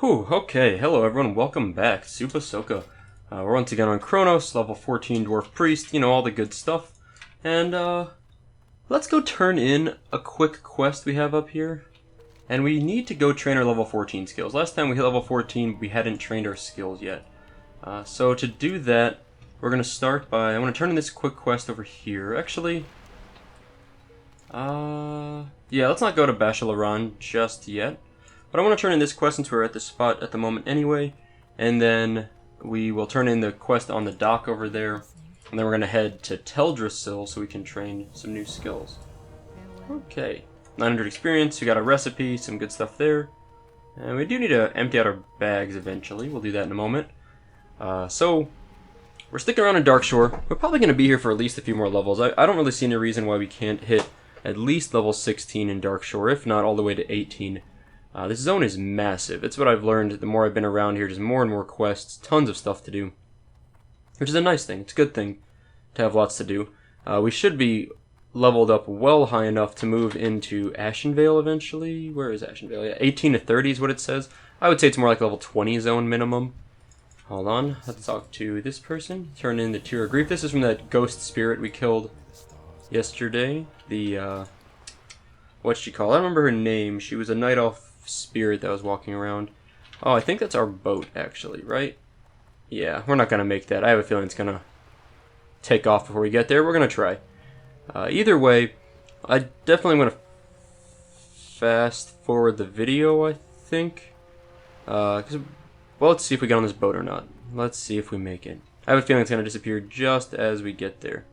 Whew, okay, hello everyone, welcome back, SoupaSoka. We're once again on Kronos, level 14 Dwarf Priest, you know, all the good stuff. And, let's go turn in a quick quest we have up here. And we need to go train our level 14 skills. Last time we hit level 14, we hadn't trained our skills yet. So to do that, we're going to start by, I want to turn in this quick quest over here. Actually, yeah, let's not go to Bashalaran just yet. But I want to turn in this quest since we're at the spot at the moment anyway. And then we will turn in the quest on the dock over there. And then we're going to head to Teldrassil so we can train some new skills. Okay. 900 experience, we got a recipe, some good stuff there. And we do need to empty out our bags eventually. We'll do that in a moment. So, we're sticking around in Darkshore. We're probably going to be here for at least a few more levels. I don't really see any reason why we can't hit at least level 16 in Darkshore, if not all the way to 18. This zone is massive. It's what I've learned the more I've been around here. Just more and more quests, tons of stuff to do. Which is a nice thing. It's a good thing to have lots to do. We should be leveled up well high enough to move into Ashenvale eventually. Where is Ashenvale? Yeah, 18 to 30 is what it says. I would say it's more like level 20 zone minimum. Hold on. Let's talk to this person. Turn in the Tear of Grief. This is from that ghost spirit we killed yesterday. The, what's she called? I don't remember her name. She was a night elf spirit that was walking around. Oh, I think that's our boat, actually, right? Yeah, we're not going to make that. I have a feeling it's going to take off before we get there. We're going to try. Either way, I definitely want to fast forward the video, I think. Well, let's see if we get on this boat or not. Let's see if we make it. I have a feeling it's going to disappear just as we get there.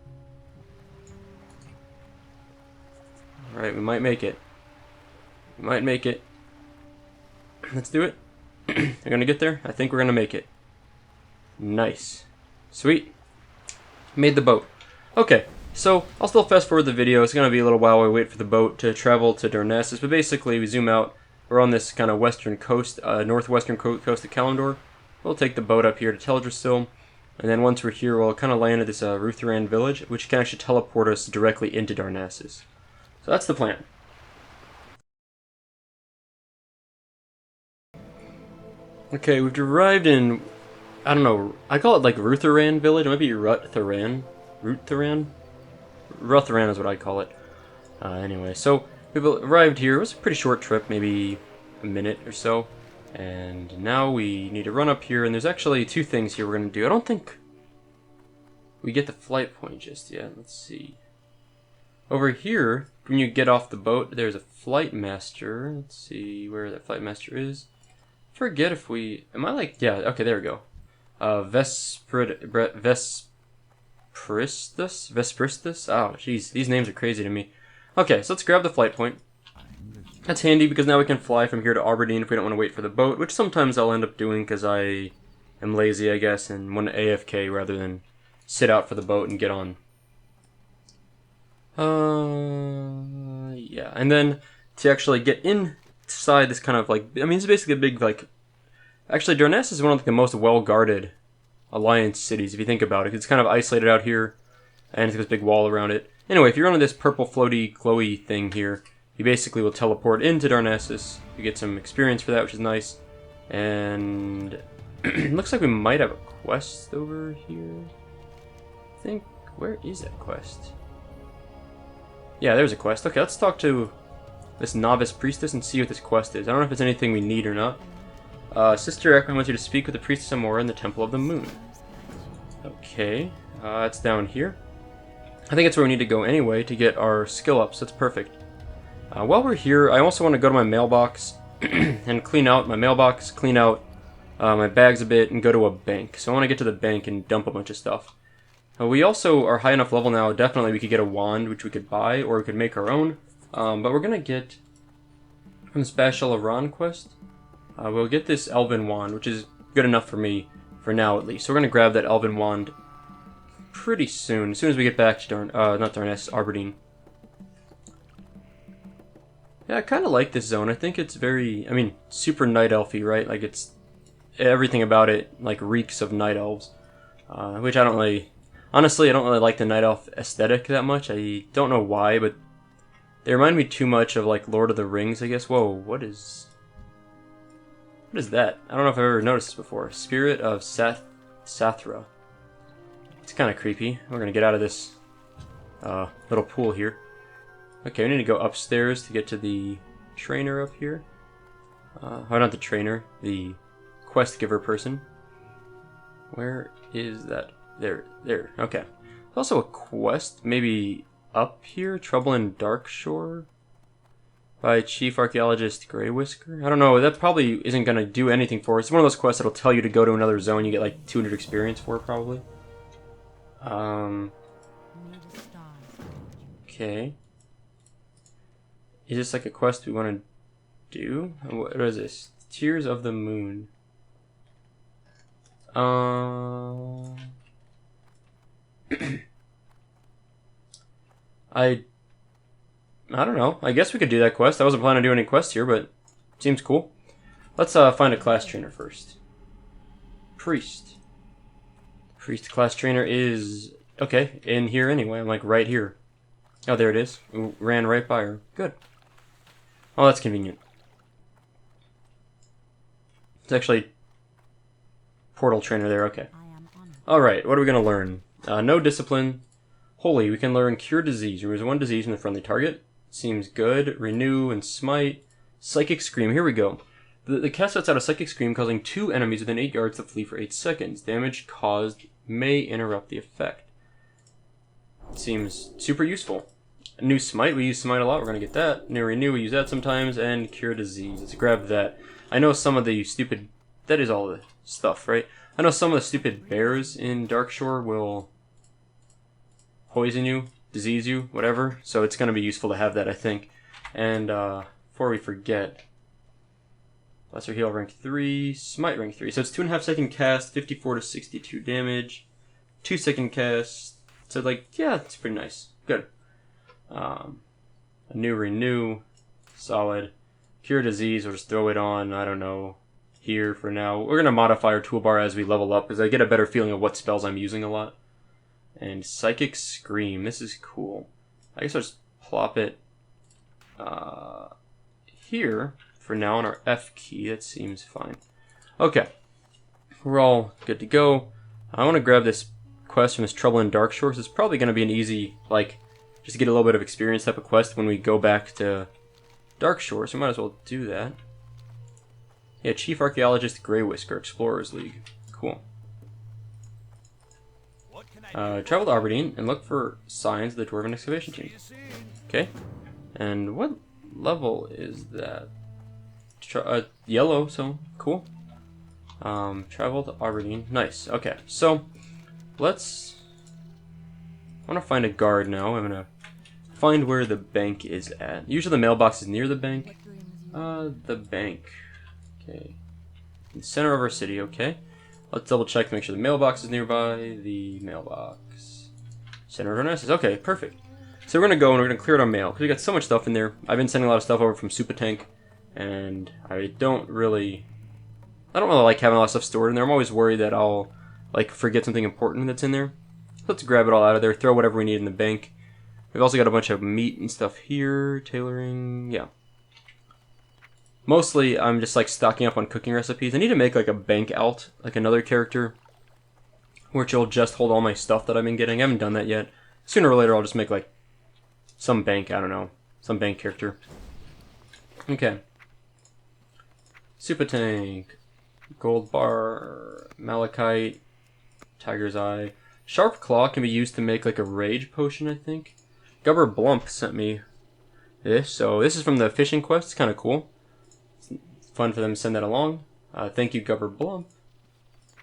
Alright, we might make it. We might make it. Let's do it. We're going to get there. I think we're going to make it. Nice. Sweet. Made the boat. Okay, so I'll still fast forward the video. It's going to be a little while while we wait for the boat to travel to Darnassus. But basically, we zoom out. We're on this kind of western coast, northwestern coast of Kalimdor. We'll take the boat up here to Teldrassil. And then once we're here, we'll kind of land at this Ruthuran village, which can actually teleport us directly into Darnassus. So that's the plan. Okay, we've arrived in, I don't know, I call it like Ruthuran village. It might be Ruthuran. Ruthuran is what I call it. Anyway, so we've arrived here. It was a pretty short trip, maybe a minute or so. And now we need to run up here, and there's actually two things here we're going to do. I don't think we get the flight point just yet. Let's see. Over here, when you get off the boat, there's a flight master. Let's see where that flight master is. Forget if we... Am I like... Yeah, okay, there we go. Vespristus? Oh, jeez, these names are crazy to me. Okay, so let's grab the flight point. That's handy because now we can fly from here to Auberdine if we don't want to wait for the boat, which sometimes I'll end up doing because I am lazy, I guess, and want to AFK rather than sit out for the boat and get on. Yeah, and then to actually get inside this kind of like, I mean, it's basically a big, like, actually Darnassus is one of like, the most well-guarded Alliance cities, if you think about it. It's kind of isolated out here, and it's got this big wall around it. Anyway, if you're on this purple floaty, glowy thing here, you basically will teleport into Darnassus. You get some experience for that, which is nice. And it looks like we might have a quest over here. I think, where is that quest? Yeah, there's a quest. Okay, let's talk to this novice priestess and see what this quest is. I don't know if it's anything we need or not. Sister Ekman wants you to speak with the priestess Amora in the Temple of the Moon. Okay, it's down here. I think it's where we need to go anyway to get our skill up, so that's perfect. While we're here, I also want to go to my mailbox and clean out my mailbox, clean out my bags a bit, and go to a bank. So I want to get to the bank and dump a bunch of stuff. We also are high enough level now, definitely we could get a wand, which we could buy, or we could make our own. But we're going to get, from this Bashalaran quest, we'll get this Elven wand, which is good enough for me, for now at least. So we're going to grab that Elven wand pretty soon, as soon as we get back to not Darnassus, Auberdine. Yeah, I kind of like this zone. I think it's very, I mean, super night elfy, right? Like, it's, everything about it, like, reeks of night elves. Which I don't really, honestly, I don't really like the night elf aesthetic that much. I don't know why, but they remind me too much of, like, Lord of the Rings, I guess. Whoa, what is... What is that? I don't know if I've ever noticed this before. Spirit of Sathra. It's kind of creepy. We're gonna get out of this little pool here. Okay, we need to go upstairs to get to the trainer up here. Oh, not the trainer, the quest giver person. Where is that? There. Okay. There's also a quest, maybe up here. Trouble in Darkshore by Chief Archaeologist Grey Whisker. I don't know. That probably isn't gonna do anything for us. It's one of those quests that'll tell you to go to another zone. You get like 200 experience for it, probably. Okay. Is this like a quest we want to do? What is this? Tears of the Moon. I don't know. I guess we could do that quest. I wasn't planning to do any quests here, but it seems cool. Let's find a class trainer first. Priest. Priest class trainer is okay in here anyway. I'm like right here. Oh, there it is. We ran right by her. Good. Oh, that's convenient. It's actually portal trainer there. Okay. All right. What are we gonna learn? No discipline. Holy. We can learn cure disease. Removes 1 disease from the friendly target. Seems good. Renew and smite. Psychic scream. Here we go. The cast sets out a psychic scream, causing 2 enemies within 8 yards to flee for 8 seconds. Damage caused may interrupt the effect. Seems super useful. New smite, we use smite a lot, we're gonna get that. New renew, we use that sometimes, and cure disease. Let's grab that. I know some of the stupid... That is all the stuff, right? I know some of the stupid bears in Darkshore will poison you, disease you, whatever. So it's gonna be useful to have that, I think. And before we forget, Lesser Heal rank 3, Smite rank 3. So it's 2.5 second cast, 54 to 62 damage. 2 second cast. So like, yeah, it's pretty nice. Good. A new renew, solid. Cure disease, we'll just throw it on, I don't know, here for now. We're gonna modify our toolbar as we level up, because I get a better feeling of what spells I'm using a lot. And Psychic Scream, this is cool. I guess I'll just plop it here for now on our F key. That seems fine. Okay, we're all good to go. I want to grab this quest from this Trouble in Darkshore. It's probably going to be an easy, like, just to get a little bit of experience type of quest when we go back to Darkshore, so we might as well do that. Yeah, Chief Archaeologist Grey Whisker, Explorers League. Cool. Travel to Auberdine and look for signs of the Dwarven Excavation Team. Okay. And what level is that? Yellow, so cool. Travel to Auberdine. Nice. Okay, so let's... I want to find a guard now. I'm going to find where the bank is at. Usually the mailbox is near the bank. The bank. Okay. In the center of our city, okay. Let's double check to make sure the mailbox is nearby. The mailbox. Center of Darnassus. Okay, perfect. So we're going to go and we're going to clear out our mail, because we got so much stuff in there. I've been sending a lot of stuff over from SoupaSoka, and I don't really like having a lot of stuff stored in there. I'm always worried that I'll like forget something important that's in there. Let's grab it all out of there, throw whatever we need in the bank. We've also got a bunch of meat and stuff here, tailoring, yeah. Mostly, I'm just like stocking up on cooking recipes. I need to make like a bank alt, like another character, which will just hold all my stuff that I've been getting. I haven't done that yet. Sooner or later, I'll just make like some bank, I don't know, some bank character. Okay. Super Tank, Gold Bar, Malachite, Tiger's Eye. Sharp Claw can be used to make like a rage potion, I think. Gubber Blump sent me this, so this is from the fishing quest. It's kind of cool. It's fun for them to send that along. Thank you, Gubber Blump.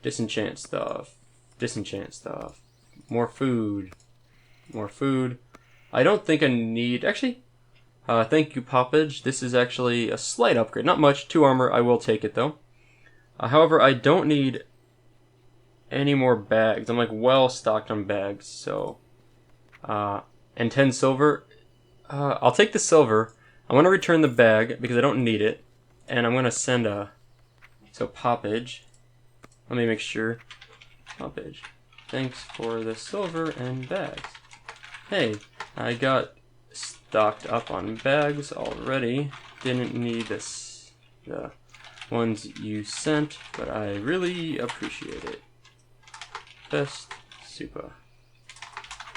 Disenchant stuff. Disenchant stuff. More food. More food. I don't think I need... Actually, thank you, Poppage. This is actually a slight upgrade. Not much. 2 armor. I will take it, though. However, I don't need any more bags. I'm, like, well stocked on bags, so... and 10 silver. I'll take the silver. I want to return the bag, because I don't need it. And I'm going to send a... So, Poppage. Let me make sure. Poppage. Thanks for the silver and bags. Hey, I got stocked up on bags already. Didn't need this. ones you sent, but I really appreciate it. Best Soupa.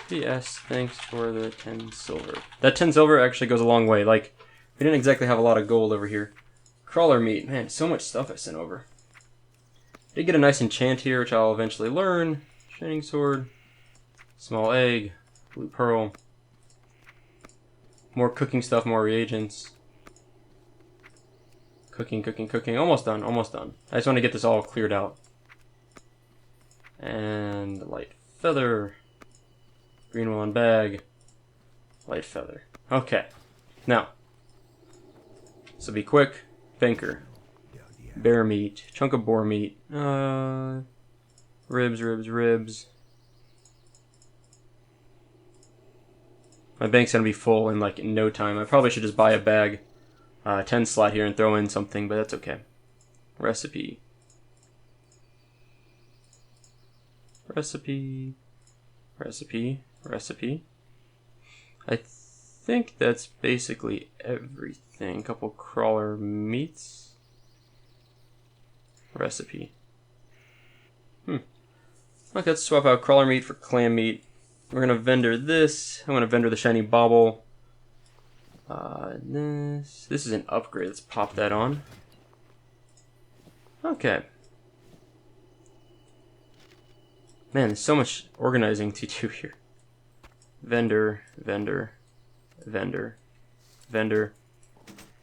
P.S. Thanks for the 10 silver. That 10 silver actually goes a long way. Like, we didn't exactly have a lot of gold over here. Crawler meat. Man, so much stuff I sent over. Did get a nice enchant here, which I'll eventually learn. Shining sword. Small egg. Blue pearl. More cooking stuff, more reagents. Cooking, cooking, cooking. Almost done, almost done. I just want to get this all cleared out. And light feather. Green woolen bag. Light feather. Okay. Now. This will be quick. Banker. Bear meat. Chunk of boar meat. Ribs, ribs, ribs. My bank's gonna be full in like no time. I probably should just buy a bag. 10 slot here and throw in something, but that's okay. Recipe. Recipe. Recipe. Recipe. I think that's basically everything. Couple crawler meats. Recipe. Okay, let's swap out crawler meat for clam meat. We're gonna vendor this. I'm gonna vendor the shiny bauble. This is an upgrade. Let's pop that on. Okay. Man, there's so much organizing to do here. Vendor, vendor, vendor, vendor,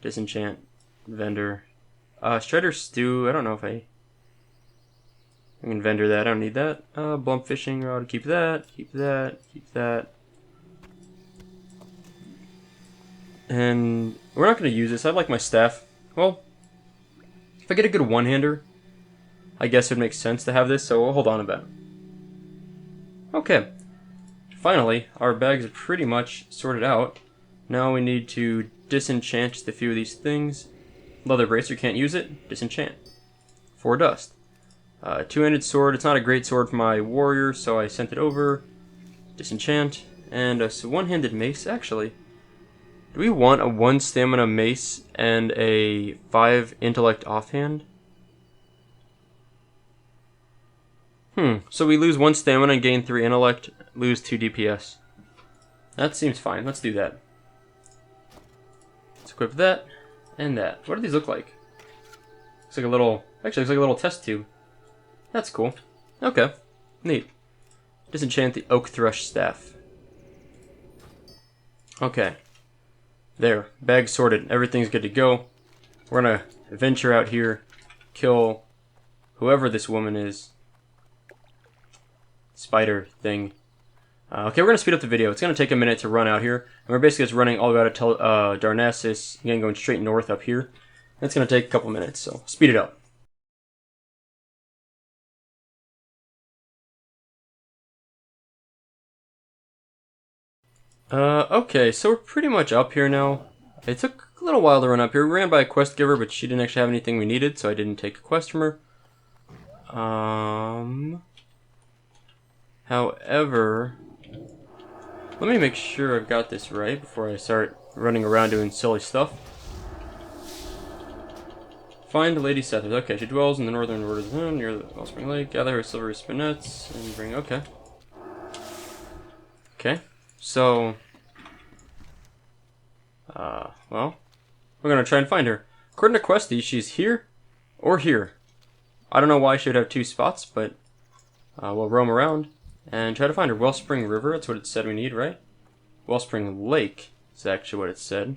disenchant, vendor. Shredder stew. I don't know if I can vendor that. I don't need that. Blump fishing rod. Keep that. Keep that. Keep that. And we're not going to use this. I like my staff. Well, if I get a good one-hander, I guess it would make sense to have this, so we'll hold on a bit. Okay. Finally, our bags are pretty much sorted out. Now we need to disenchant just a few of these things. Leather bracer, can't use it. Disenchant. 4 dust. Two-handed sword. It's not a great sword for my warrior, so I sent it over. Disenchant. And a one-handed mace, actually. Do we want a 1 stamina mace and a 5 intellect offhand? So we lose 1 stamina and gain 3 intellect, lose 2 DPS. That seems fine. Let's do that. Let's equip that and that. What do these look like? Looks like a little... Actually, looks like a little test tube. That's cool. Okay. Neat. Disenchant the oak thrush staff. Okay. There. Bag sorted. Everything's good to go. We're gonna venture out here. Kill whoever this woman is. Spider thing. Okay, we're gonna speed up the video. It's gonna take a minute to run out here. And we're basically just running all the way out to Darnassus. Again, going straight north up here. It's gonna take a couple minutes, so speed it up. Okay, so we're pretty much up here now. It took a little while to run up here. We ran by a quest giver, but she didn't actually have anything we needed, so I didn't take a quest from her. However, let me make sure I've got this right before I start running around doing silly stuff. Find Lady Sethers. Okay, she dwells in the northern border of the zone near the Wellspring Lake. Gather her silvery spinets and bring... Okay. Okay. So... well... We're gonna try and find her. According to Questy, she's here or here. I don't know why she would have 2 spots, but... we'll roam around and try to find her. Wellspring River, that's what it said we need, right? Wellspring Lake is actually what it said.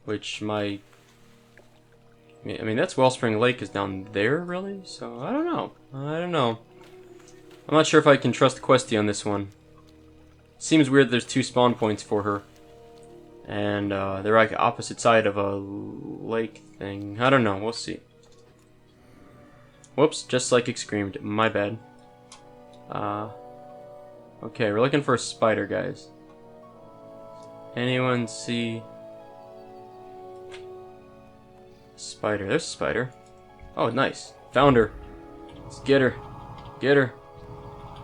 Which my... I mean, that's Wellspring Lake is down there, really? So, I don't know. I don't know. I'm not sure if I can trust Questy on this one. Seems weird there's 2 spawn points for her. And, they're like opposite side of a lake thing. I don't know, we'll see. Whoops, just like it screamed. My bad. Okay, we're looking for a spider, guys. Anyone see... Spider. There's a spider. Oh, nice. Found her. Let's get her. Get her.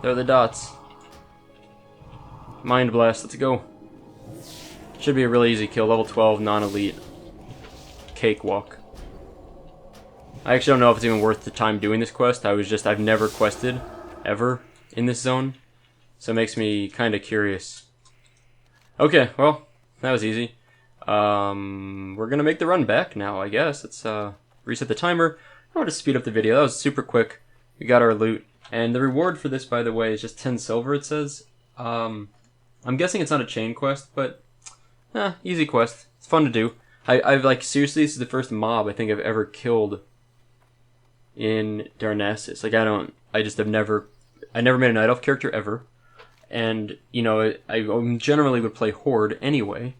There are the dots. Mind Blast. Let's go. Should be a really easy kill. Level 12, non-elite. Cakewalk. I actually don't know if it's even worth the time doing this quest. I've never quested, ever, in this zone. So it makes me kind of curious. Okay, well, that was easy. We're gonna make the run back now, I guess. Let's reset the timer. I want to speed up the video. That was super quick. We got our loot. And the reward for this, by the way, is just 10 silver, it says. I'm guessing it's not a chain quest, but easy quest. It's fun to do. I've like, seriously, this is the first mob I think I've ever killed in Darnassus. Like, I never made a Night Elf character ever. And, you know, I generally would play Horde anyway.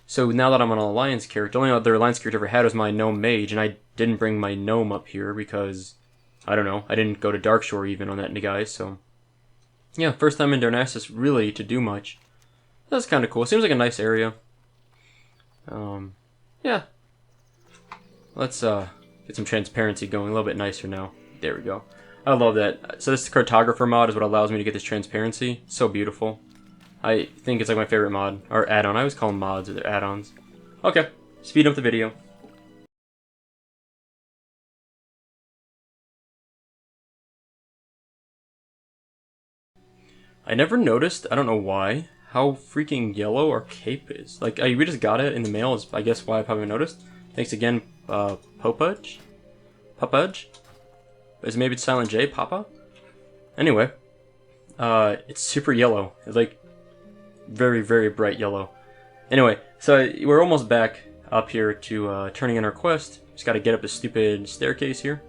So now that I'm an Alliance character, the only other Alliance character I ever had was my Gnome Mage, and I didn't bring my Gnome up here because, I don't know, I didn't go to Darkshore even on that guy, so... Yeah, first time in Darnassus really to do much. That's kind of cool. Seems like a nice area. Yeah. Let's get some transparency going, a little bit nicer now. There we go. I love that. So this cartographer mod is what allows me to get this transparency. So beautiful. I think it's like my favorite mod, or add-on. I always call them mods, or they're add-ons. Okay, speed up the video. I never noticed, I don't know why, how freaking yellow our cape is. Like, we just got it in the mail, is I guess why I probably noticed. Thanks again, Popudge? Popudge? Maybe it's Silent J, Papa? Anyway, it's super yellow. It's like, very, very bright yellow. Anyway, so we're almost back up here to turning in our quest. Just gotta get up this stupid staircase here.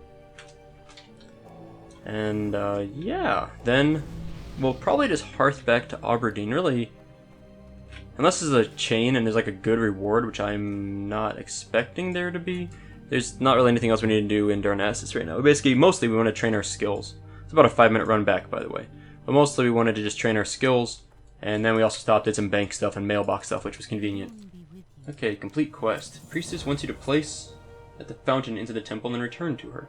And, yeah, then we'll probably just hearth back to Auberdine. Really, unless this is a chain and there's like a good reward, which I'm not expecting there to be, there's not really anything else we need to do in Darnassus right now. Basically, mostly we want to train our skills. It's about a 5-minute run back, by the way. But mostly we wanted to just train our skills, and then we also stopped, did some bank stuff and mailbox stuff, which was convenient. Okay, complete quest. Priestess wants you to place at the fountain into the temple and then return to her.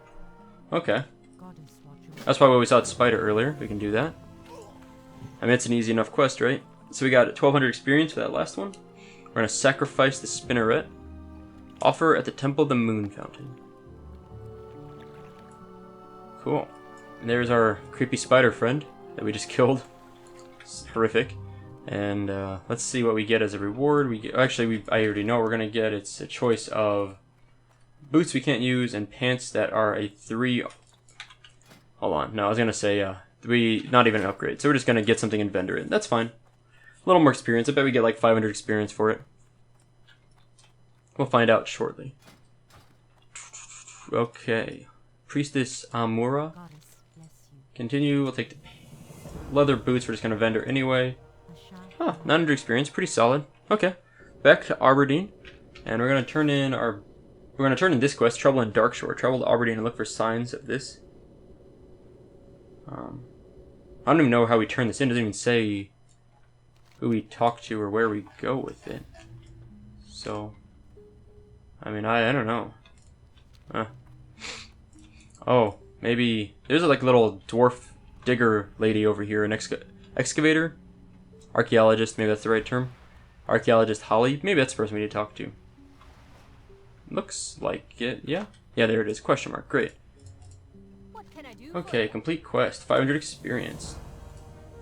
Okay. That's probably why we saw the spider earlier. We can do that. I mean, it's an easy enough quest, right? So we got 1200 experience for that last one. We're going to sacrifice the spinneret. Offer at the Temple of the Moon Fountain. Cool. And there's our creepy spider friend that we just killed. It's horrific. And let's see what we get as a reward. I already know what we're going to get. It's a choice of boots we can't use and pants that are a 3... Hold on. No, I was going to say not even an upgrade. So we're just going to get something in vendor. That's fine. A little more experience. I bet we get like 500 experience for it. We'll find out shortly. Okay. Priestess Amura. Continue. We'll take the leather boots. We're just going to vendor anyway. Huh, 900 experience. Pretty solid. Okay. Back to Auberdine. And we're going to turn in this quest, Trouble in Darkshore. Travel to Auberdine and look for signs of this. I don't even know how we turn this in. It doesn't even say who we talk to or where we go with it. So... I mean, I don't know. Oh, maybe... There's a like little dwarf digger lady over here, an excavator? Archaeologist, maybe that's the right term. Archaeologist Holly, maybe that's the person we need to talk to. Looks like it, yeah? Yeah, there it is, question mark, great. Okay, complete quest, 500 experience.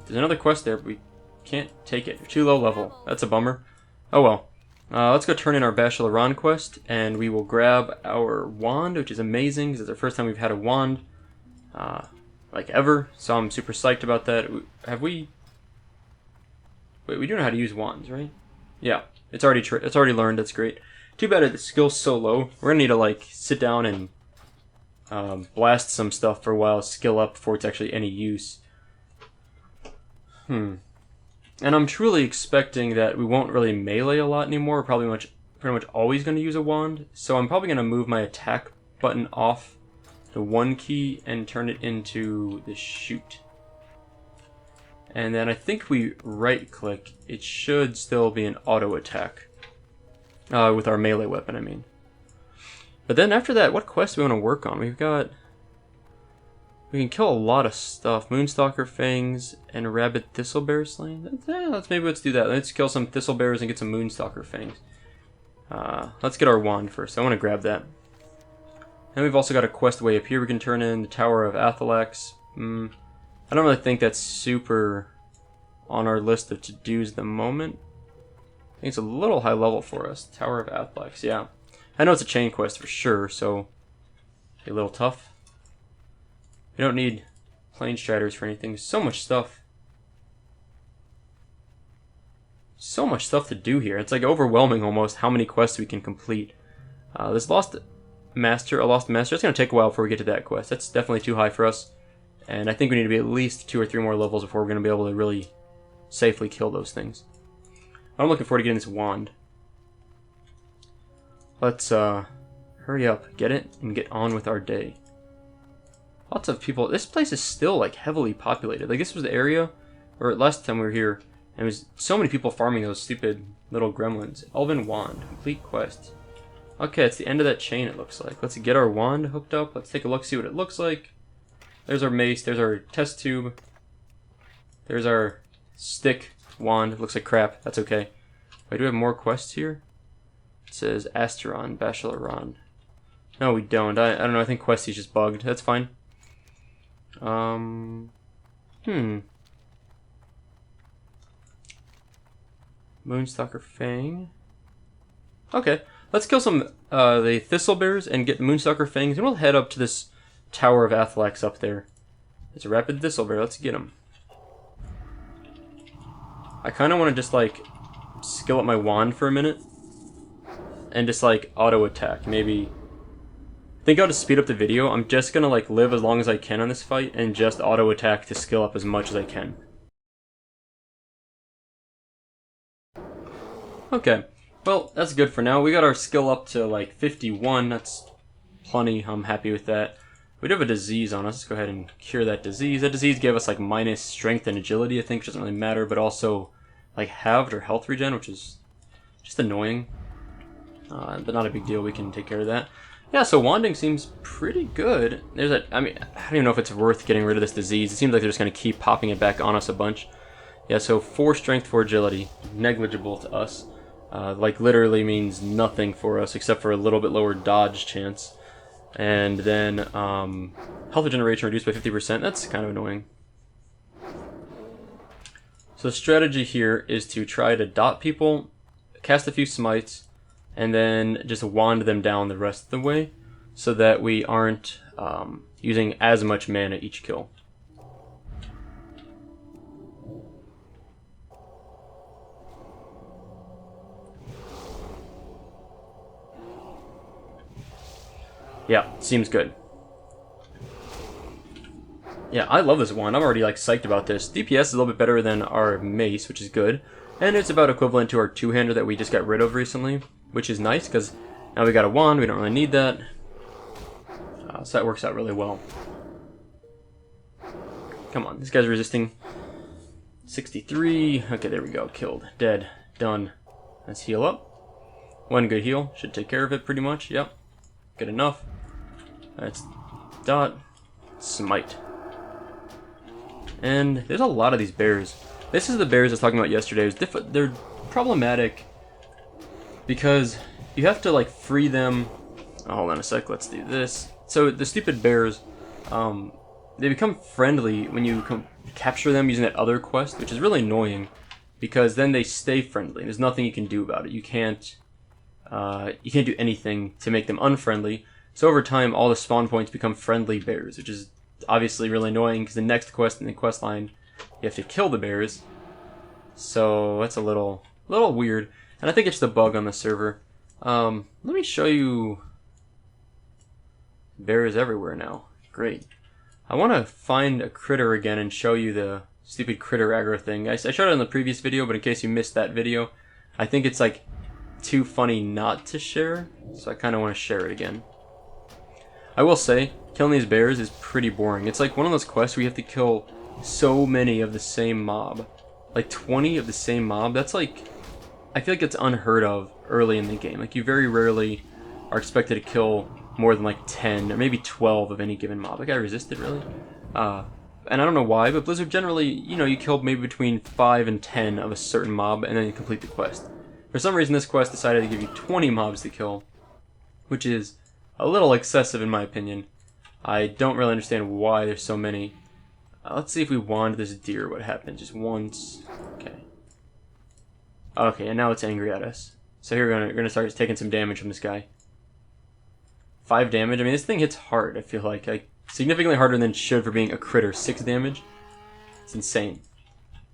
There's another quest there, but we can't take it. You're too low level. That's a bummer. Oh well. Let's go turn in our Bashalaran quest, and we will grab our wand, which is amazing, because it's the first time we've had a wand, like ever, so I'm super psyched about that. Wait, we do know how to use wands, right? Yeah, it's already learned, that's great. Too bad the skill's so low. We're gonna need to, like, sit down and blast some stuff for a while, skill up before it's actually any use. And I'm truly expecting that we won't really melee a lot anymore. We're probably pretty much always going to use a wand. So I'm probably going to move my attack button off the 1 key and turn it into the shoot. And then I think if we right click, it should still be an auto attack. With our melee weapon, I mean. But then after that, what quest do we want to work on? We can kill a lot of stuff. Moonstalker fangs and rabid thistlebear slain. Let's do that. Let's kill some thistlebears and get some moonstalker fangs. Let's get our wand first. I want to grab that. And we've also got a quest way up here we can turn in, the Tower of Althalaxx. I don't really think that's super on our list of to-dos at the moment. I think it's a little high level for us. Tower of Althalaxx, yeah. I know it's a chain quest for sure, so a little tough. We don't need plane striders for anything. There's so much stuff. So much stuff to do here. It's like overwhelming almost how many quests we can complete. This Lost Master, a Lost Master, it's going to take a while before we get to that quest. That's definitely too high for us. And I think we need to be at least 2 or 3 more levels before we're going to be able to really safely kill those things. I'm looking forward to getting this wand. Let's hurry up, get it, and get on with our day. Lots of people. This place is still like heavily populated. Like this was the area, or last time we were here, and there was so many people farming those stupid little gremlins. Elven wand, complete quest. Okay, it's the end of that chain it looks like. Let's get our wand hooked up. Let's take a look, see what it looks like. There's our mace, there's our test tube. There's our stick wand. It looks like crap, that's okay. Wait, do we have more quests here? It says Asteron, Bashallaron. No, we don't. I don't know, I think Questy's just bugged. That's fine. Moonstalker Fang. Okay, let's kill some the Thistle Bears and get the Moonstalker Fangs, and we'll head up to this Tower of Althalaxx up there. It's a Rapid Thistle Bear. Let's get him. I kind of want to just like skill up my wand for a minute and just like auto attack. Maybe I think I'll just speed up the video. I'm just gonna like live as long as I can on this fight and just auto attack to skill up as much as I can. Okay, well that's good for now. We got our skill up to like 51. That's plenty. I'm happy with that. We do have a disease on us. Let's go ahead and cure that disease. That disease gave us like minus strength and agility, I think, which doesn't really matter, but also like halved or health regen, which is just annoying. But not a big deal. We can take care of that. Yeah, so wanding seems pretty good. There's a, I mean, I don't even know if it's worth getting rid of this disease. It seems like they're just going to keep popping it back on us a bunch. Yeah, so 4 strength, 4 agility. Negligible to us. Like literally means nothing for us except for a little bit lower dodge chance. And then health regeneration reduced by 50%. That's kind of annoying. So the strategy here is to try to dot people, cast a few smites, and then just wand them down the rest of the way so that we aren't using as much mana each kill. Yeah, seems good. Yeah, I love this one. I'm already like psyched about this. DPS is a little bit better than our mace, which is good. And it's about equivalent to our two-hander that we just got rid of recently, which is nice because now we got a wand. We don't really need that. So that works out really well. Come on, this guy's resisting. 63. Okay, there we go. Killed. Dead. Done. Let's heal up. 1 good heal. Should take care of it pretty much. Yep. Good enough. Let's dot. Smite. And there's a lot of these bears. This is the bears I was talking about yesterday. They're problematic because you have to like free them. Oh, hold on a sec. Let's do this. So the stupid bears, they become friendly when you capture them using that other quest, which is really annoying because then they stay friendly. There's nothing you can do about it. You can't do anything to make them unfriendly. So over time, all the spawn points become friendly bears, which is obviously really annoying because the next quest in the quest line, you have to kill the bears. So that's a little weird, and I think it's the bug on the server. Let me show you. Bears everywhere now. Great. I want to find a critter again and show you the stupid critter aggro thing. I showed it in the previous video, but in case you missed that video, I think it's like too funny not to share, so I kind of want to share it again. I will say, killing these bears is pretty boring. It's like one of those quests where you have to kill so many of the same mob. Like 20 of the same mob. That's like, I feel like it's unheard of early in the game. Like you very rarely are expected to kill more than like 10 or maybe 12 of any given mob. Like I resisted really. And I don't know why, but Blizzard generally, you know, you kill maybe between 5 and 10 of a certain mob and then you complete the quest. For some reason this quest decided to give you 20 mobs to kill, which is a little excessive in my opinion. I don't really understand why there's so many. Let's see if we wand this deer, what happens. Just once. Okay. Okay, and now it's angry at us. So here we're gonna start taking some damage from this guy. 5 damage. I mean, this thing hits hard, I feel like significantly harder than it should for being a critter. 6 damage. It's insane.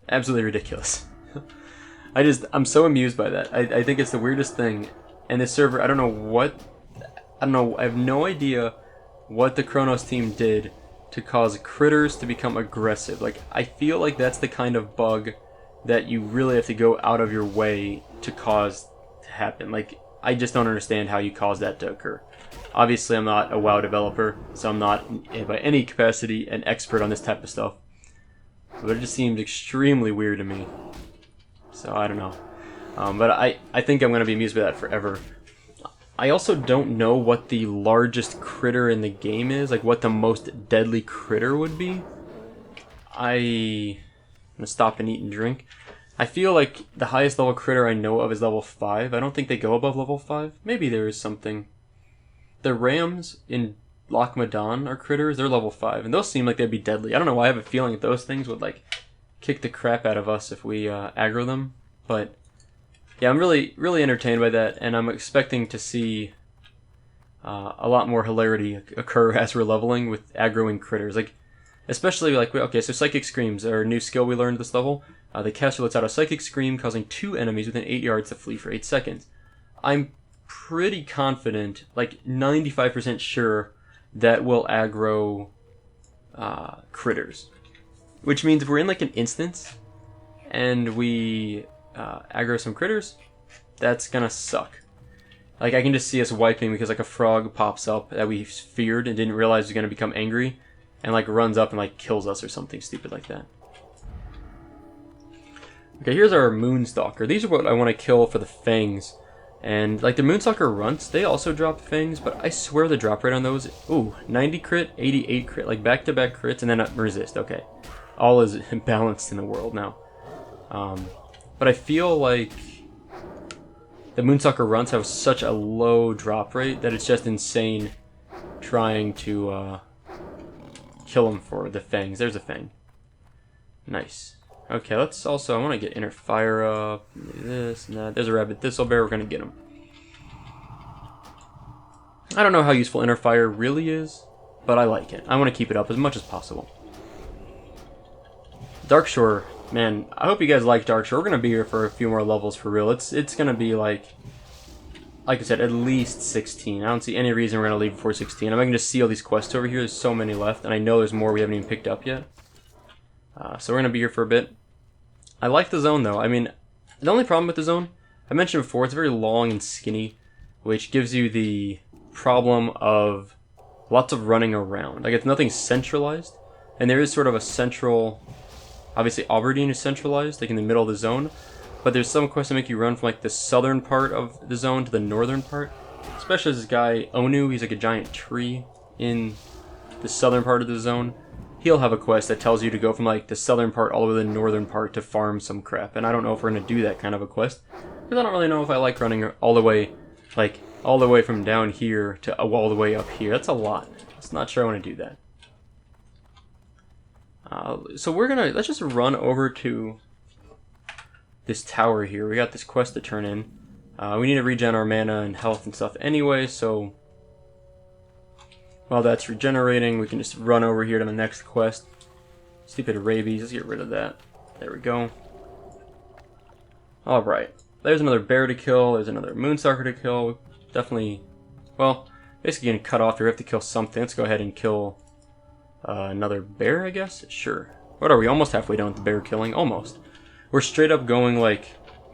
Absolutely ridiculous. I'm so amused by that. I think it's the weirdest thing. And this server, I don't know, I have no idea what the Chronos team did to cause critters to become aggressive. Like, I feel like that's the kind of bug that you really have to go out of your way to cause to happen. Like, I just don't understand how you cause that to occur. Obviously, I'm not a WoW developer, so I'm not by any capacity an expert on this type of stuff. But it just seems extremely weird to me. So, I don't know. But I think I'm going to be amused by that forever. I also don't know what the largest critter in the game is, like what the most deadly critter would be. I'm going to stop and eat and drink. I feel like the highest level critter I know of is level 5. I don't think they go above level 5. Maybe there is something. The rams in Loch Madan are critters, they're level 5, and those seem like they'd be deadly. I don't know why I have a feeling that those things would like kick the crap out of us if we aggro them, but yeah, I'm really entertained by that, and I'm expecting to see a lot more hilarity occur as we're leveling with aggroing critters. Like, especially like, okay, so Psychic Screams are a new skill we learned this level. The caster lets out a Psychic Scream, causing 2 enemies within 8 yards to flee for 8 seconds. I'm pretty confident, like 95% sure, that will aggro critters. Which means if we're in like an instance, and we aggro some critters, that's gonna suck. Like, I can just see us wiping because like a frog pops up that we feared and didn't realize was gonna become angry, and like runs up and like kills us or something stupid like that. Okay, here's our Moonstalker. These are what I want to kill for the fangs. And like the Moonstalker runts, they also drop fangs, but I swear the drop rate on those, ooh, 90 crit, 88 crit, like back-to-back crits, and then resist. Okay, all is balanced in the world now. But I feel like the Moonstalker runts have such a low drop rate that it's just insane trying to kill them for the fangs. There's a fang. Nice. Okay, let's also, I want to get Inner Fire up, this and that. There's a Rabid Thistlebear, we're going to get him. I don't know how useful Inner Fire really is, but I like it. I want to keep it up as much as possible. Darkshore, man, I hope you guys like Darkshore. We're going to be here for a few more levels for real. It's going to be like I said, at least 16. I don't see any reason we're going to leave before 16. I'm going to just see all these quests over here. There's so many left, and I know there's more we haven't even picked up yet. So we're going to be here for a bit. I like the zone, though. I mean, the only problem with the zone, I mentioned before, it's very long and skinny, which gives you the problem of lots of running around. Like, it's nothing centralized, and there is sort of a central... Obviously, Auberdine is centralized, like in the middle of the zone, but there's some quests that make you run from, like, the southern part of the zone to the northern part. Especially this guy, Onu, he's like a giant tree in the southern part of the zone. He'll have a quest that tells you to go from like the southern part all the way to the northern part to farm some crap. And I don't know if we're going to do that kind of a quest, because I don't really know if I like running all the way, like, all the way from down here to all the way up here. That's a lot. I'm not sure I want to do that. So we're going to, let's just run over to this tower here. We got this quest to turn in. We need to regen our mana and health and stuff anyway, so while that's regenerating, we can just run over here to the next quest. Stupid rabies, let's get rid of that. There we go. Alright, there's another bear to kill, there's another Moonstalker to kill. Definitely, well, basically getting cut off here. We have to kill something. Let's go ahead and kill another bear, I guess? Sure. What are we, almost halfway done with the bear killing? Almost. We're straight up going, like,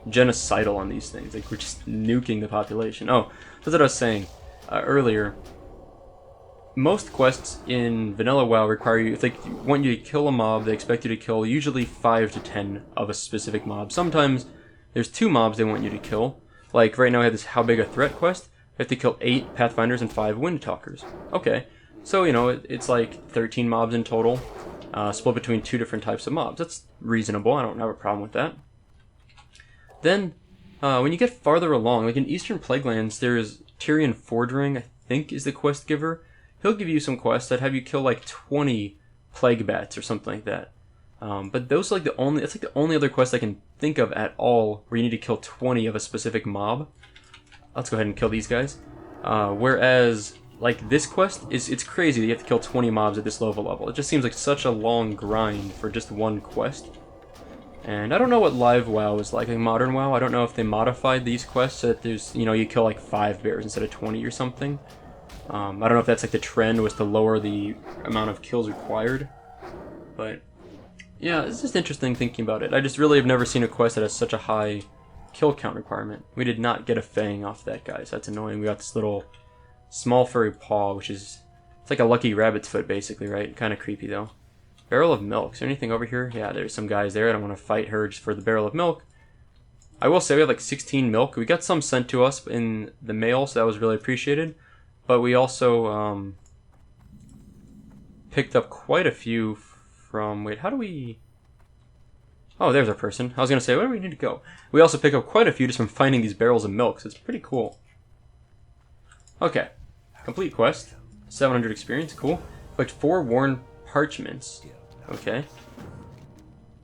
genocidal on these things. Like, we're just nuking the population. Oh, that's what I was saying earlier. Most quests in Vanilla WoW require you, if they want you to kill a mob, they expect you to kill usually 5 to 10 of a specific mob. Sometimes there's 2 mobs they want you to kill. Like, right now I have this How Big a Threat quest. I have to kill 8 Pathfinders and 5 Windtalkers. Okay, so, you know, it's like 13 mobs in total, split between 2 different types of mobs. That's reasonable, I don't have a problem with that. Then, when you get farther along, like in Eastern Plaguelands, there's Tyrian Fordring. I think is the quest giver. He'll give you some quests that have you kill like 20 plague bats or something like that. But those are like it's like the only other quest I can think of at all where you need to kill 20 of a specific mob. Let's go ahead and kill these guys. Whereas like this quest it's crazy that you have to kill 20 mobs at this level. It just seems like such a long grind for just one quest. And I don't know what live WoW is like modern WoW. I don't know if they modified these quests so that there's, you know, you kill like 5 bears instead of 20 or something. I don't know if that's like the trend was to lower the amount of kills required. But yeah, it's just interesting thinking about it. I just really have never seen a quest that has such a high kill count requirement. We did not get a fang off that guy, so that's annoying. We got this little small furry paw, which is, it's like a lucky rabbit's foot basically, right? Kind of creepy though. Barrel of milk. Is there anything over here? Yeah, there's some guys there. I don't want to fight her just for the barrel of milk. I will say we have like 16 milk. We got some sent to us in the mail, so that was really appreciated. But we also picked up quite a few from... Wait, how do we... Oh, there's our person. I was going to say, where do we need to go? We also pick up quite a few just from finding these barrels of milk, so it's pretty cool. Okay. Complete quest. 700 experience. Cool. Collect 4 worn parchments. Okay.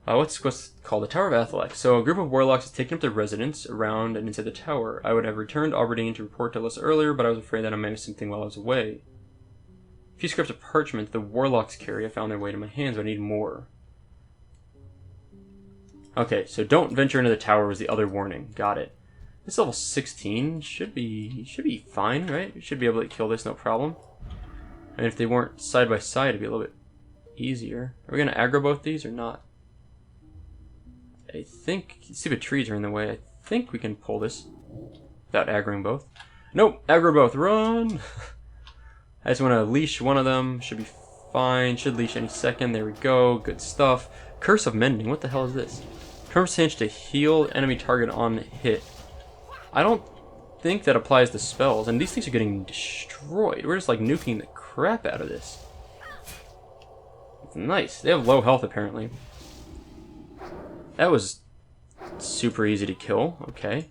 What's called? The Tower of Althalaxx. So a group of warlocks has taken up their residence around and inside the tower. I would have returned to Auberdine to report to us earlier, but I was afraid that I might miss something while I was away. A few scraps of parchment the warlocks carry have found their way to my hands, but I need more. Okay, so don't venture into the tower was the other warning. Got it. This level 16 should be fine, right? We should be able to kill this no problem. And if they weren't side by side, it'd be a little bit easier. Are we gonna aggro both these or not? I think stupid trees are in the way. I think we can pull this without aggroing both. Nope, aggro both. Run! I just want to leash one of them. Should be fine. Should leash any second. There we go. Good stuff. Curse of Mending. What the hell is this? Percentage to heal enemy target on hit. I don't think that applies to spells, and these things are getting destroyed. We're just like nuking the crap out of this. It's nice. They have low health apparently. That was super easy to kill. Okay,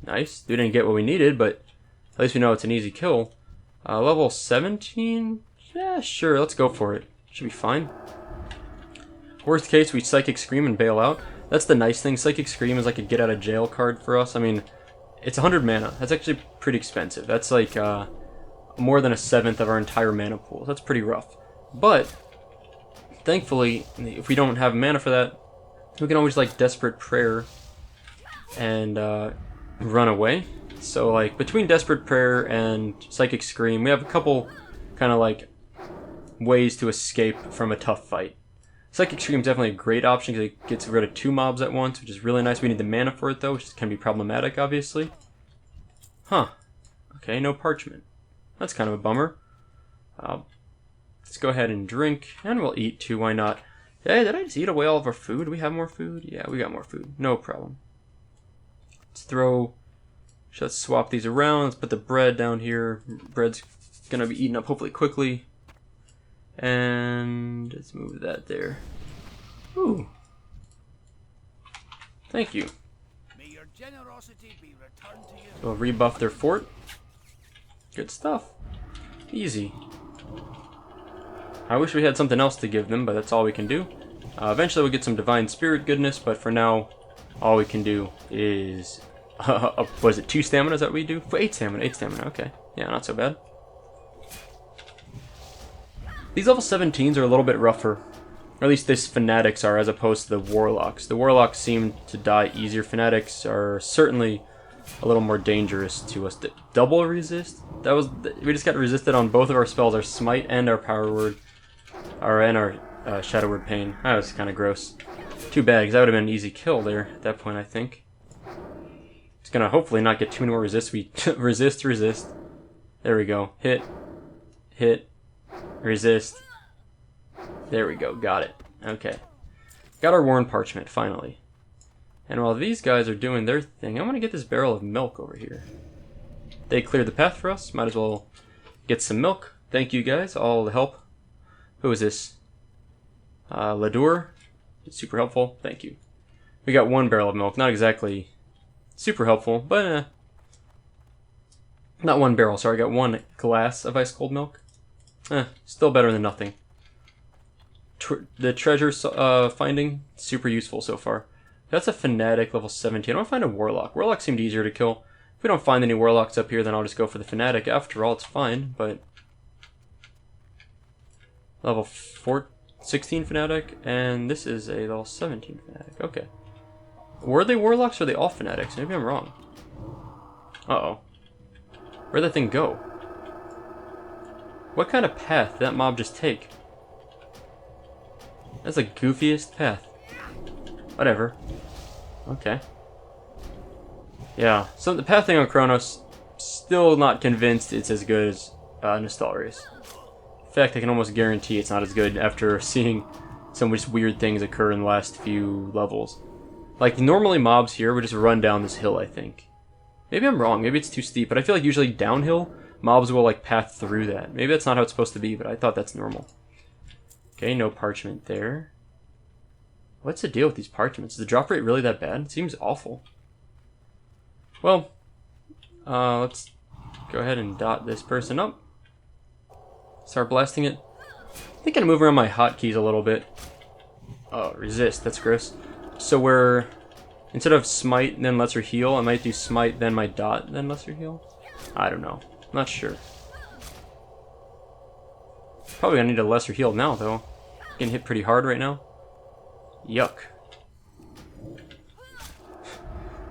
nice. We didn't get what we needed, but at least we know it's an easy kill. Level 17? Yeah, sure. Let's go for it. Should be fine. Worst case, we Psychic Scream and bail out. That's the nice thing. Psychic Scream is like a get out of jail card for us. I mean, it's 100 mana. That's actually pretty expensive. That's like more than a 1/7 of our entire mana pool. That's pretty rough. But thankfully, if we don't have mana for that, we can always like Desperate Prayer and run away. So like between Desperate Prayer and Psychic Scream, we have a couple kind of like ways to escape from a tough fight. Psychic Scream is definitely a great option because it gets rid of 2 mobs at once, which is really nice. We need the mana for it though, which can be problematic obviously. Huh. Okay, no parchment. That's kind of a bummer. Let's go ahead and drink, and we'll eat too, why not? Hey, did I just eat away all of our food? Do we have more food? Yeah, we got more food. No problem. Let's swap these around. Let's put the bread down here. Bread's gonna be eaten up hopefully quickly. And let's move that there. Ooh. Thank you. May your generosity be returned to you. We'll rebuff their fort. Good stuff. Easy. I wish we had something else to give them, but that's all we can do. Eventually we'll get some Divine Spirit goodness, but for now, all we can do is... was it 2 stamina? Is that what we do? 8 stamina. 8 stamina. Okay. Yeah, not so bad. These level 17s are a little bit rougher. Or at least this Fanatics are, as opposed to the Warlocks. The Warlocks seem to die easier. Fanatics are certainly a little more dangerous to us. Double resist? We just got resisted on both of our spells, our Smite and our Power Word. And our Shadow Word Pain. That was kind of gross. Too bad, because that would have been an easy kill there at that point, I think. It's going to hopefully not get too many more resists. We resist. There we go. Hit. Resist. There we go. Got it. Okay. Got our worn parchment, finally. And while these guys are doing their thing, I want to get this barrel of milk over here. They cleared the path for us. Might as well get some milk. Thank you guys, all the help. Who is this? Ladur. It's super helpful. Thank you. We got 1 barrel of milk. Not exactly super helpful, but Not one barrel, sorry, I got 1 glass of ice cold milk. Still better than nothing. The treasure finding, super useful so far. That's a fanatic level 17. I want to find a warlock. Warlocks seemed easier to kill. If we don't find any warlocks up here, then I'll just go for the fanatic. After all, it's fine, but... Level 16 fanatic, and this is a level 17 fanatic. Okay. Were they warlocks or are they all fanatics? Maybe I'm wrong. Uh-oh. Where'd that thing go? What kind of path did that mob just take? That's the goofiest path. Whatever. Okay. Yeah, so the path thing on Kronos, still not convinced it's as good as Nostalrius. In fact, I can almost guarantee it's not as good after seeing some just weird things occur in the last few levels. Like, normally mobs here would just run down this hill, I think. Maybe I'm wrong, maybe it's too steep, but I feel like usually downhill, mobs will, like, path through that. Maybe that's not how it's supposed to be, but I thought that's normal. Okay, no parchment there. What's the deal with these parchments? Is the drop rate really that bad? It seems awful. Well, let's go ahead and dot this person up. Start blasting it. I think I'm gonna move around my hotkeys a little bit. Oh, resist, that's gross. So we're, instead of smite, then lesser heal, I might do smite, then my dot, then lesser heal? I don't know. Not sure. Probably gonna need a lesser heal now, though. Getting hit pretty hard right now. Yuck.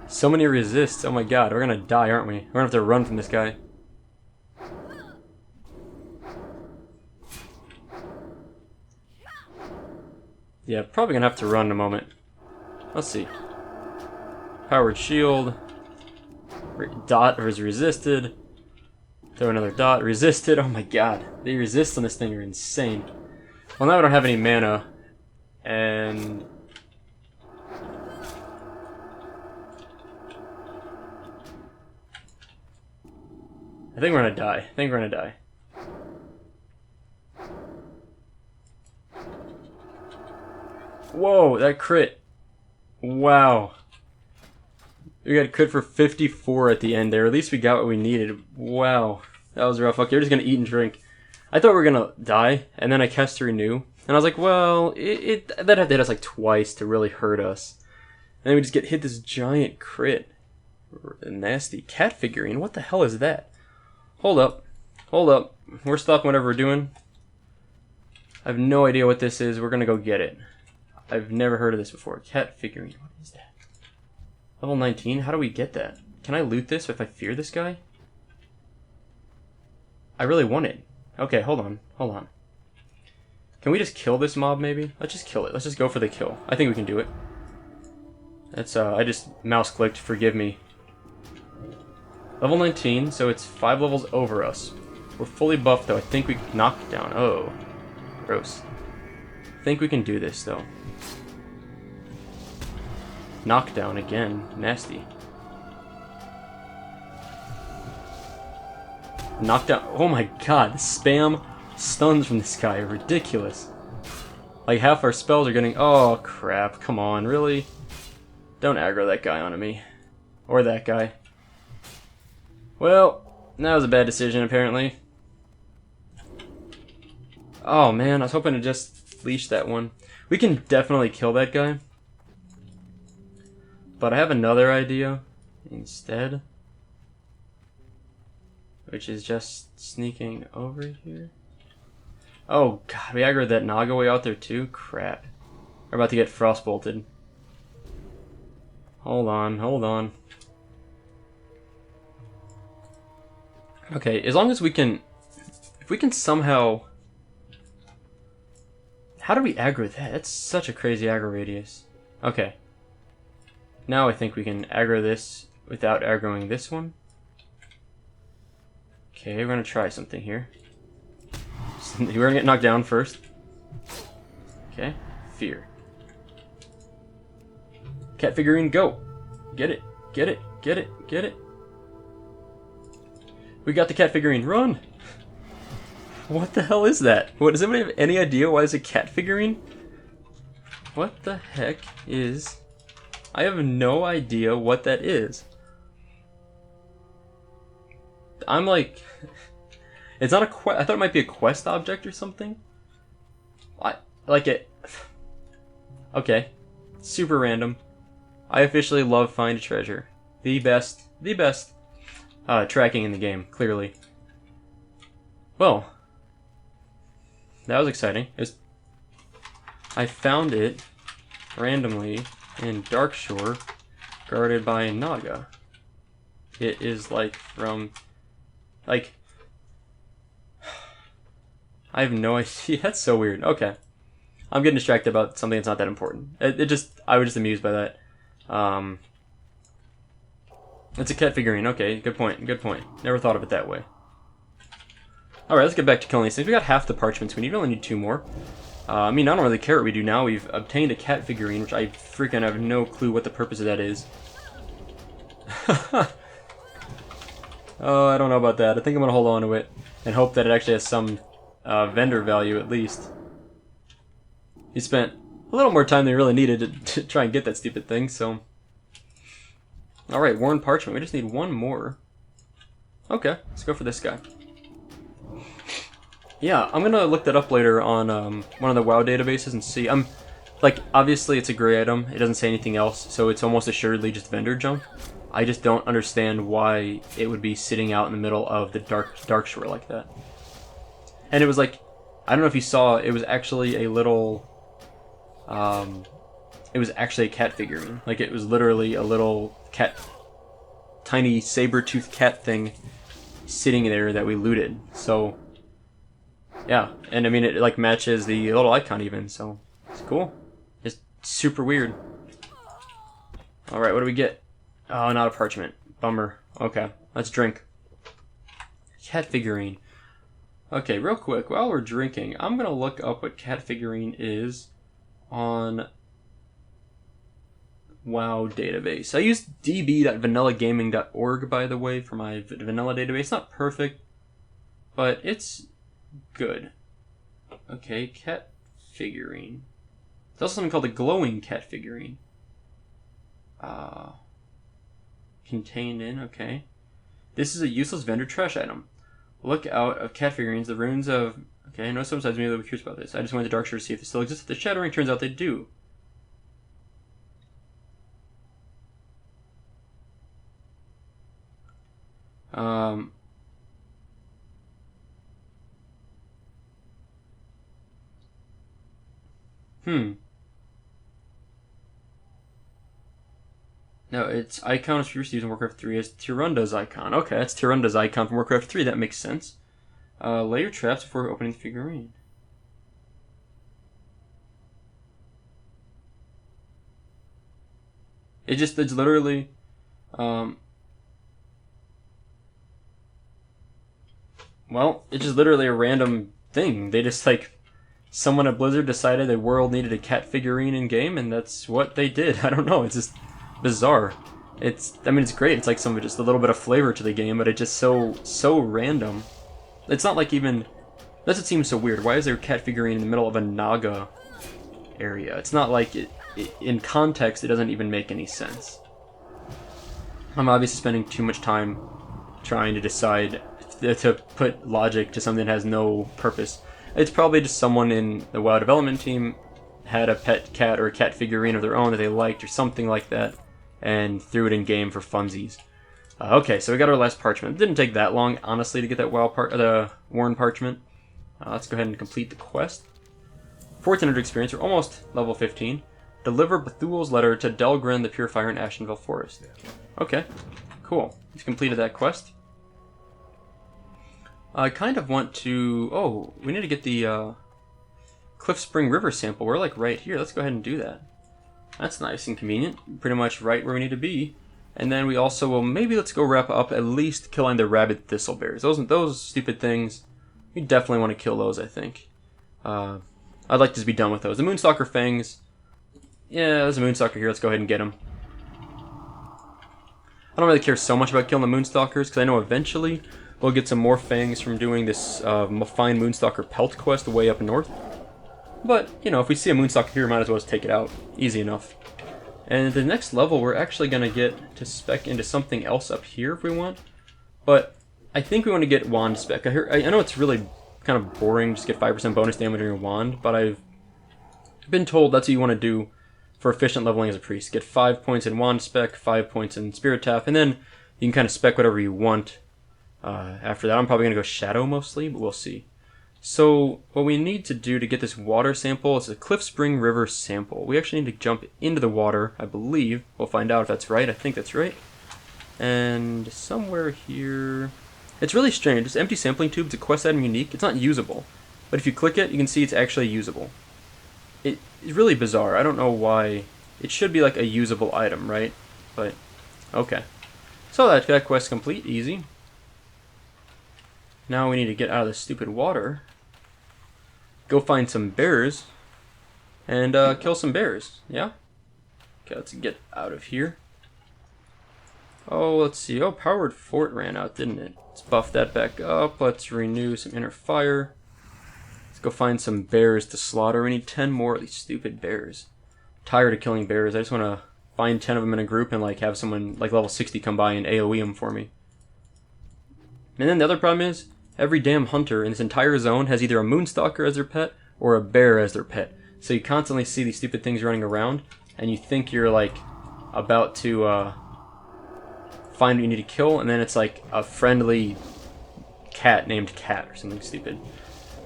So many resists, oh my god, we're gonna die, aren't we? We're gonna have to run from this guy. Yeah, probably gonna have to run in a moment. Let's see. Powered shield. Dot is resisted. Throw another dot. Resisted. Oh my god. The resists on this thing are insane. Well, now I don't have any mana. And... I think we're gonna die. I think we're gonna die. Whoa, that crit. Wow. We got crit for 54 at the end there. At least we got what we needed. Wow. That was rough. Okay, we're just gonna eat and drink. I thought we were gonna die, and then I cast to renew. And I was like, well, that had to hit us like twice to really hurt us. And then we just get hit this giant crit. Nasty. Cat figurine? What the hell is that? Hold up. Hold up. We're stopping whatever we're doing. I have no idea what this is. We're gonna go get it. I've never heard of this before. Cat figurine. What is that? Level 19? How do we get that? Can I loot this if I fear this guy? I really want it. Okay, hold on. Hold on. Can we just kill this mob, maybe? Let's just kill it. Let's just go for the kill. I think we can do it. That's, I just mouse clicked. Forgive me. Level 19, so it's 5 levels over us. We're fully buffed, though. I think we knocked down. Oh. Gross. I think we can do this, though. Knockdown again. Nasty. Knockdown. Oh my god, the spam stuns from this guy are ridiculous. Like half our spells are getting... Oh crap, come on, really? Don't aggro that guy onto me. Or that guy. Well, that was a bad decision apparently. Oh man, I was hoping to just leash that one. We can definitely kill that guy. But I have another idea instead. Which is just sneaking over here. Oh god, we aggroed that Naga way out there too? Crap. We're about to get frostbolted. Hold on, hold on. Okay, as long as we can... If we can somehow... How do we aggro that? That's such a crazy aggro radius. Okay. Now I think we can aggro this without aggroing this one. Okay, we're gonna try something here. We're gonna get knocked down first. Okay, fear. Cat figurine, go! Get it, get it, get it, get it. We got the cat figurine, run! What the hell is that? What, does anybody have any idea why it's a cat figurine? What the heck is... I have no idea what that is. I'm like... It's not a quest. I thought it might be a quest object or something. I like it. Okay. Super random. I officially love Find a Treasure. The best tracking in the game, clearly. Well, that was exciting. I found it randomly in Darkshore, guarded by a Naga. It is like from, like, I have no idea. That's so weird. Okay, I'm getting distracted about something that's not that important. I was just amused by that. It's a cat figurine. Okay, good point. Good point. Never thought of it that way. Alright, let's get back to killing these things. We got half the parchments we need. We only need 2 more. I mean, I don't really care what we do now. We've obtained a cat figurine, which I freaking have no clue what the purpose of that is. Oh, I don't know about that. I think I'm going to hold on to it and hope that it actually has some vendor value at least. He spent a little more time than he really needed to try and get that stupid thing, so... Alright, worn parchment. We just need 1 more. Okay, let's go for this guy. Yeah, I'm gonna look that up later on one of the WoW databases and see. Like, obviously it's a gray item. It doesn't say anything else, so it's almost assuredly just vendor junk. I just don't understand why it would be sitting out in the middle of the Darkshore like that. And it was like, I don't know if you saw, it was actually a little, it was actually a cat figurine. Like, it was literally a little cat, tiny saber-toothed cat thing sitting there that we looted. So... yeah, and I mean, it like matches the little icon even, so it's cool. It's super weird. Alright, what do we get? Oh, not a parchment. Bummer. Okay, let's drink. Cat figurine. Okay, real quick, while we're drinking, I'm gonna look up what cat figurine is on WoW database. I use db.vanillagaming.org, by the way, for my vanilla database. It's not perfect, but it's good. Okay, cat figurine. There's also something called a glowing cat figurine. Contained in, okay. This is a useless vendor trash item. Look out of cat figurines, the runes of... okay, no sometimes me that we're curious about this. I just went to Darkshore to see if they still exist. The Shattering turns out they do. No, its icon is used in Warcraft 3 as Tyrunda's icon. Okay, that's Tyrunda's icon from Warcraft 3. That makes sense. Lay your traps before opening the figurine. It's literally... well, it's just literally a random thing. They just, like... someone at Blizzard decided the world needed a cat figurine in game, and that's what they did. I don't know. It's just bizarre. I mean, it's great. It's like just a little bit of flavor to the game, but it's just so random. It's not like even... that's what seems so weird. Why is there a cat figurine in the middle of a Naga area? It's not like in context, it doesn't even make any sense. I'm obviously spending too much time trying to decide to put logic to something that has no purpose. It's probably just someone in the WoW development team had a pet cat or a cat figurine of their own that they liked or something like that, and threw it in game for funsies. Okay, so we got our last parchment. It didn't take that long, honestly, to get that the worn parchment. Let's go ahead and complete the quest. 1400 experience. We're almost level 15. Deliver Bethul's letter to Delgrin the Purifier in Ashenville Forest. Okay, cool. We've completed that quest. I kind of want to... oh, we need to get the Cliff Spring River sample. We're like right here. Let's go ahead and do that. That's nice and convenient. Pretty much right where we need to be. And then we also will... maybe let's go wrap up at least killing the rabid thistlebears. Those stupid things, we definitely want to kill those, I think. I'd like to just be done with those. The Moonstalker fangs... yeah, there's a Moonstalker here. Let's go ahead and get him. I don't really care so much about killing the Moonstalkers, because I know eventually we'll get some more fangs from doing this Fine Moonstalker Pelt quest way up north. But, you know, if we see a Moonstalker here, might as well just take it out. Easy enough. And the next level, we're actually going to get to spec into something else up here if we want. But I think we want to get wand spec. I know it's really kind of boring, just get 5% bonus damage on your wand, but I've been told that's what you want to do for efficient leveling as a priest. Get 5 points in wand spec, 5 points in spirit tap, and then you can kind of spec whatever you want after that. I'm probably going to go shadow mostly, but we'll see. So what we need to do to get this water sample is a Cliff Spring River sample. We actually need to jump into the water, I believe. We'll find out if that's right. I think that's right. And somewhere here... It's really strange. This empty sampling tube is a quest item unique. It's not usable. But if you click it, you can see it's actually usable. It's really bizarre. I don't know why. It should be like a usable item, right? But, okay. So that quest complete. Easy. Now we need to get out of this stupid water. Go find some bears. And kill some bears. Yeah? Okay, let's get out of here. Oh, let's see. Oh, Powered Fort ran out, didn't it? Let's buff that back up. Let's renew some Inner Fire. Let's go find some bears to slaughter. We need 10 more of these stupid bears. I'm tired of killing bears. I just want to find 10 of them in a group and like have someone like level 60 come by and AoE them for me. And then the other problem is, every damn hunter in this entire zone has either a Moonstalker as their pet or a bear as their pet. So you constantly see these stupid things running around, and you think you're like about to find what you need to kill, and then it's like a friendly cat named Cat or something stupid.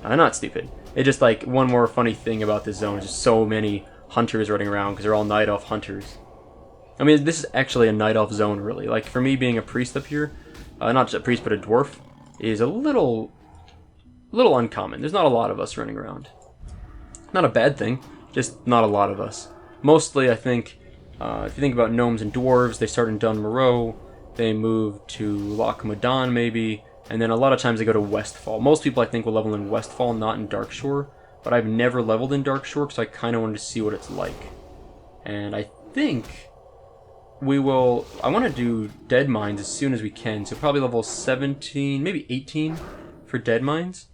Not stupid. It's just like one more funny thing about this zone is just so many hunters running around because they're all night elf hunters. I mean, this is actually a night elf zone, really. Like for me, being a priest up here, not just a priest but a dwarf, is a little uncommon. There's not a lot of us running around. Not a bad thing, just not a lot of us. Mostly, I think, if you think about gnomes and dwarves, they start in Dun Moreau, they move to Loch Modan maybe, and then a lot of times they go to Westfall. Most people I think will level in Westfall, not in Darkshore, but I've never leveled in Darkshore because I kind of wanted to see what it's like. And I think I want to do Dead Mines as soon as we can, so probably level 17, maybe 18 for Dead Mines.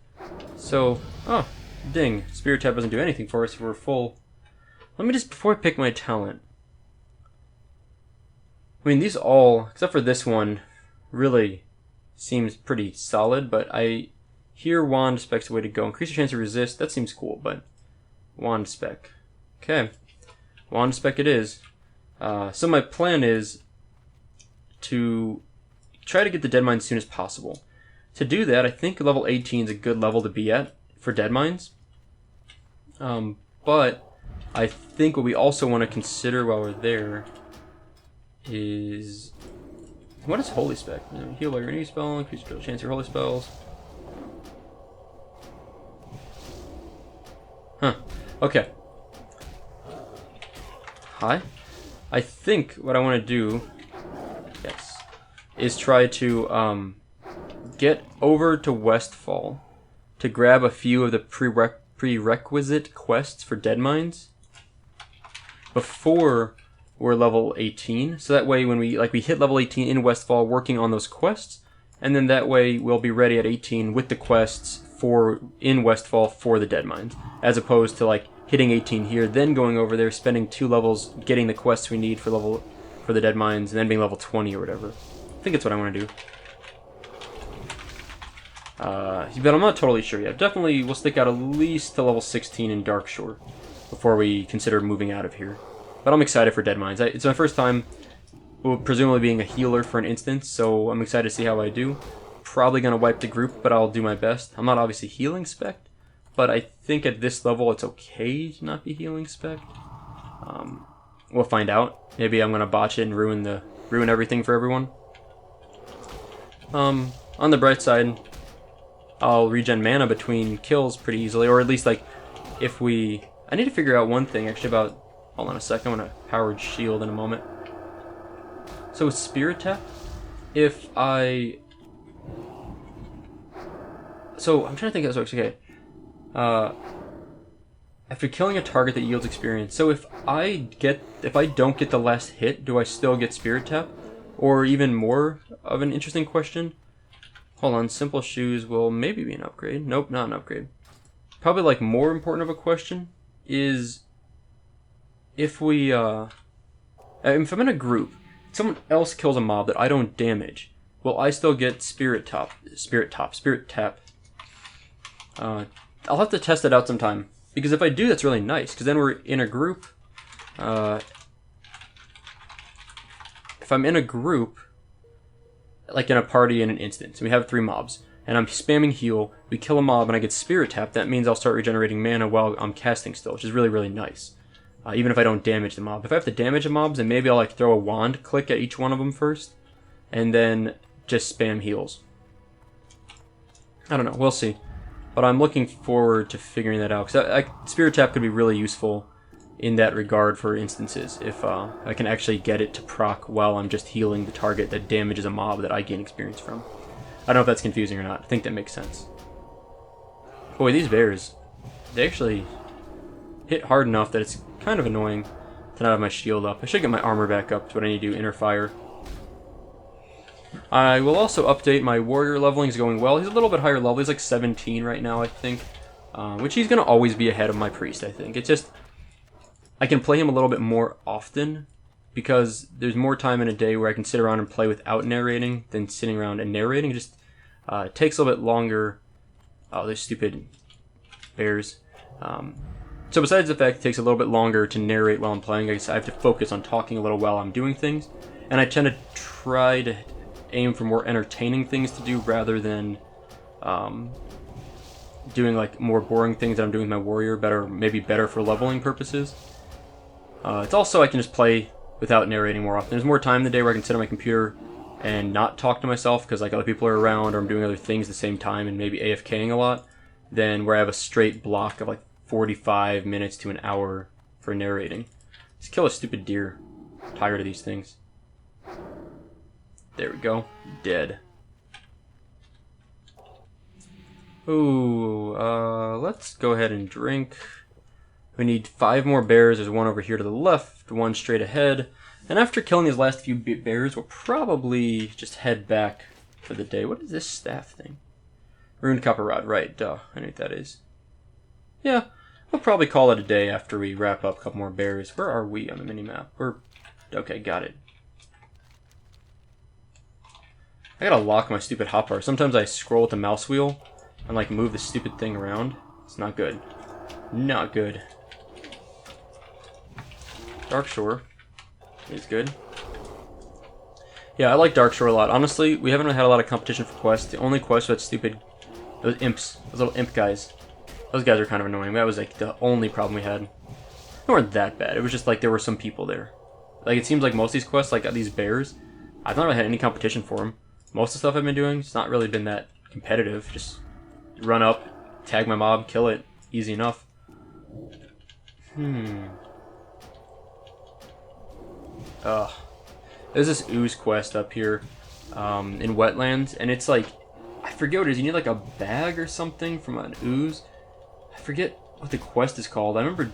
So, oh, ding, Spirit Tap doesn't do anything for us if we're full. Let me just, before I pick my talent, I mean, these all, except for this one, really seems pretty solid, but I hear Wand Spec's the way to go. Increase your chance to resist, that seems cool, but Wand Spec. Okay, Wand Spec it is. So my plan is to try to get the Dead Mines as soon as possible. To do that, I think level 18 is a good level to be at for Dead Mines. But I think what we also want to consider while we're there is... What is Holy Spec? Heal all your enemy spell, increase your chance of your holy spells. Huh. Okay. Hi. I think what I want to do, yes, is try to get over to Westfall to grab a few of the prerequisite quests for Dead Mines before we're level 18. So that way when we hit level 18 in Westfall working on those quests, and then that way we'll be ready at 18 with the quests in Westfall for the Dead Mines, as opposed to like hitting 18 here, then going over there, spending 2 levels getting the quests we need for the Dead Mines, and then being level 20 or whatever. I think it's what I want to do. But I'm not totally sure yet. Definitely we'll stick out at least to level 16 in Darkshore before we consider moving out of here. But I'm excited for Dead Mines. It's my first time, presumably being a healer for an instance, so I'm excited to see how I do. Probably going to wipe the group, but I'll do my best. I'm not obviously healing spec, but I think at this level it's okay to not be healing spec. We'll find out. Maybe I'm going to botch it and ruin everything for everyone. On the bright side, I'll regen mana between kills pretty easily, or at least like if we... I need to figure out one thing actually about... Hold on a second, I'm going to Powered Shield in a moment. So with Spirit Tap, if I... So I'm trying to think how this works. Okay. After killing a target that yields experience, so if I don't get the last hit, do I still get Spirit Tap? Or even more of an interesting question. Hold on, Simple Shoes will maybe be an upgrade. Nope, not an upgrade. Probably like more important of a question is if we if I'm in a group, someone else kills a mob that I don't damage, will I still get Spirit Tap? I'll have to test it out sometime. Because if I do, that's really nice. Because then we're in a group. If I'm in a group, like in a party in an instance, and we have 3 mobs, and I'm spamming heal, we kill a mob, and I get Spirit Tap, that means I'll start regenerating mana while I'm casting still, which is really, really nice. Even if I don't damage the mob. If I have to damage the mobs, then maybe I'll like throw a wand click at each one of them first, and then just spam heals. I don't know, we'll see. But I'm looking forward to figuring that out, because Spirit Tap could be really useful in that regard for instances, if I can actually get it to proc while I'm just healing the target that damages a mob that I gain experience from. I don't know if that's confusing or not. I think that makes sense. Boy, these bears, they actually hit hard enough that it's kind of annoying to not have my shield up. I should get my armor back up, is what I need to do, inner fire. I will also update my warrior leveling is going well. He's a little bit higher level. He's like 17 right now, I think. Which he's going to always be ahead of my priest, I think. It's just, I can play him a little bit more often because there's more time in a day where I can sit around and play without narrating than sitting around and narrating. It just takes a little bit longer. Oh, those stupid bears. So besides the fact it takes a little bit longer to narrate while I'm playing, I guess I have to focus on talking a little while I'm doing things. And I tend to try to aim for more entertaining things to do rather than doing like more boring things that I'm doing with my warrior, maybe better for leveling purposes. It's also I can just play without narrating more often. There's more time in the day where I can sit on my computer and not talk to myself because like other people are around or I'm doing other things at the same time and maybe AFKing a lot, than where I have a straight block of like 45 minutes to an hour for narrating. Let's kill a stupid deer. I'm tired of these things. There we go. Dead. Ooh, let's go ahead and drink. We need 5 more bears. There's one over here to the left, one straight ahead. And after killing these last few bears, we'll probably just head back for the day. What is this staff thing? Ruined copper rod, right, duh. I know what that is. Yeah, we'll probably call it a day after we wrap up a couple more bears. Where are we on the minimap? Okay, got it. I gotta lock my stupid hotbar. Sometimes I scroll with the mouse wheel and like move the stupid thing around. It's not good. Not good. Darkshore is good. Yeah, I like Darkshore a lot. Honestly, we haven't really had a lot of competition for quests. The only quest was stupid. Those imps. Those little imp guys. Those guys are kind of annoying. That was like the only problem we had. They weren't that bad. It was just like there were some people there. Like it seems like most of these quests, like these bears, I've not really had any competition for them. Most of the stuff I've been doing, it's not really been that competitive. Just run up, tag my mob, kill it. Easy enough. There's this ooze quest up here in wetlands, and it's like, I forget what it is. You need like a bag or something from an ooze. I forget what the quest is called. I remember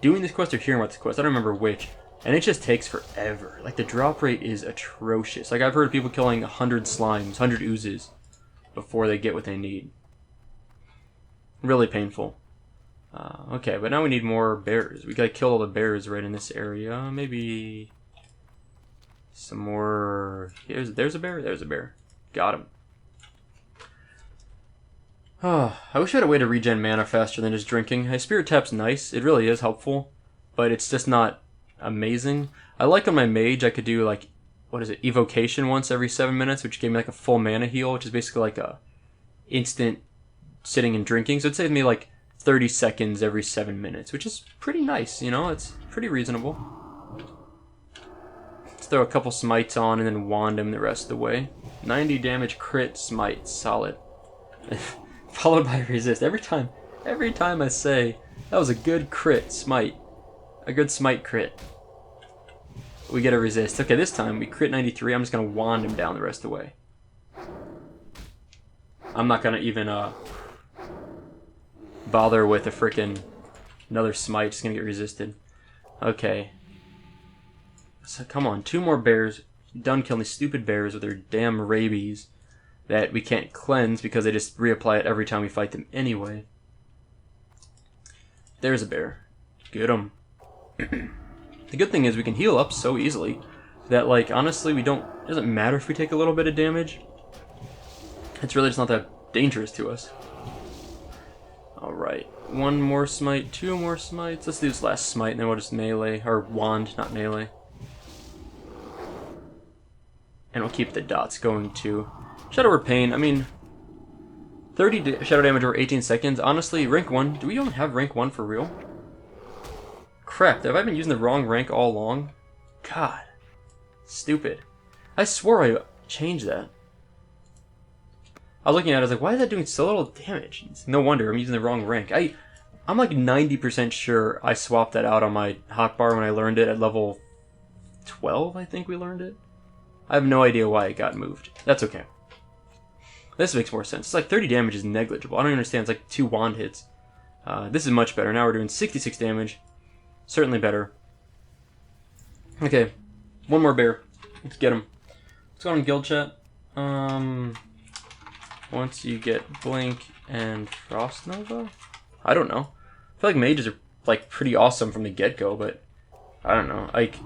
doing this quest or hearing about this quest. I don't remember which. And it just takes forever. Like the drop rate is atrocious. Like I've heard of people killing 100 slimes, 100 oozes before they get what they need. Really painful. Okay, but now we need more bears. We gotta kill all the bears right in this area. Maybe some more. There's a bear. There's a bear. Got him. Oh, I wish I had a way to regen mana faster than just drinking. Hey, Spirit Tap's nice. It really is helpful, but it's just not amazing. I like on my mage I could do like, what is it, evocation once every 7 minutes, which gave me like a full mana heal, which is basically like a instant sitting and drinking. So it'd save me like 30 seconds every 7 minutes, which is pretty nice, you know, it's pretty reasonable. Let's throw a couple smites on and then wand him the rest of the way. 90 damage crit smite, solid. Followed by resist. Every time I say that was a good crit smite, a good smite crit, we get a resist. Okay, this time we crit 93. I'm just gonna wand him down the rest of the way. I'm not gonna even bother with a frickin' another smite. Just gonna get resisted. Okay. So come on, 2 more bears. Done killing these stupid bears with their damn rabies that we can't cleanse because they just reapply it every time we fight them anyway. There's a bear. Get him. The good thing is we can heal up so easily. that, like, honestly, it doesn't matter if we take a little bit of damage. It's really just not that dangerous to us. Alright, 1 more smite, 2 more smites. Let's do this last smite, and then we'll just melee, or wand, not melee. And we'll keep the dots going too. Shadow Word Pain, I mean, 30 shadow damage over 18 seconds. Honestly, rank 1, do we even have rank 1 for real? Crap, have I been using the wrong rank all along? God. Stupid. I swore I changed that. I was looking at it, I was like, why is that doing so little damage? It's no wonder, I'm using the wrong rank. I'm like 90% sure I swapped that out on my hotbar when I learned it at level 12, I think we learned it. I have no idea why it got moved. That's okay. This makes more sense. It's like 30 damage is negligible. I don't understand, it's like 2 wand hits. This is much better. Now we're doing 66 damage. Certainly better. Okay, 1 more bear. Let's get him. Let's go on guild chat. Once you get Blink and Frost Nova? I don't know. I feel like mages are like pretty awesome from the get-go, but I don't know. Like,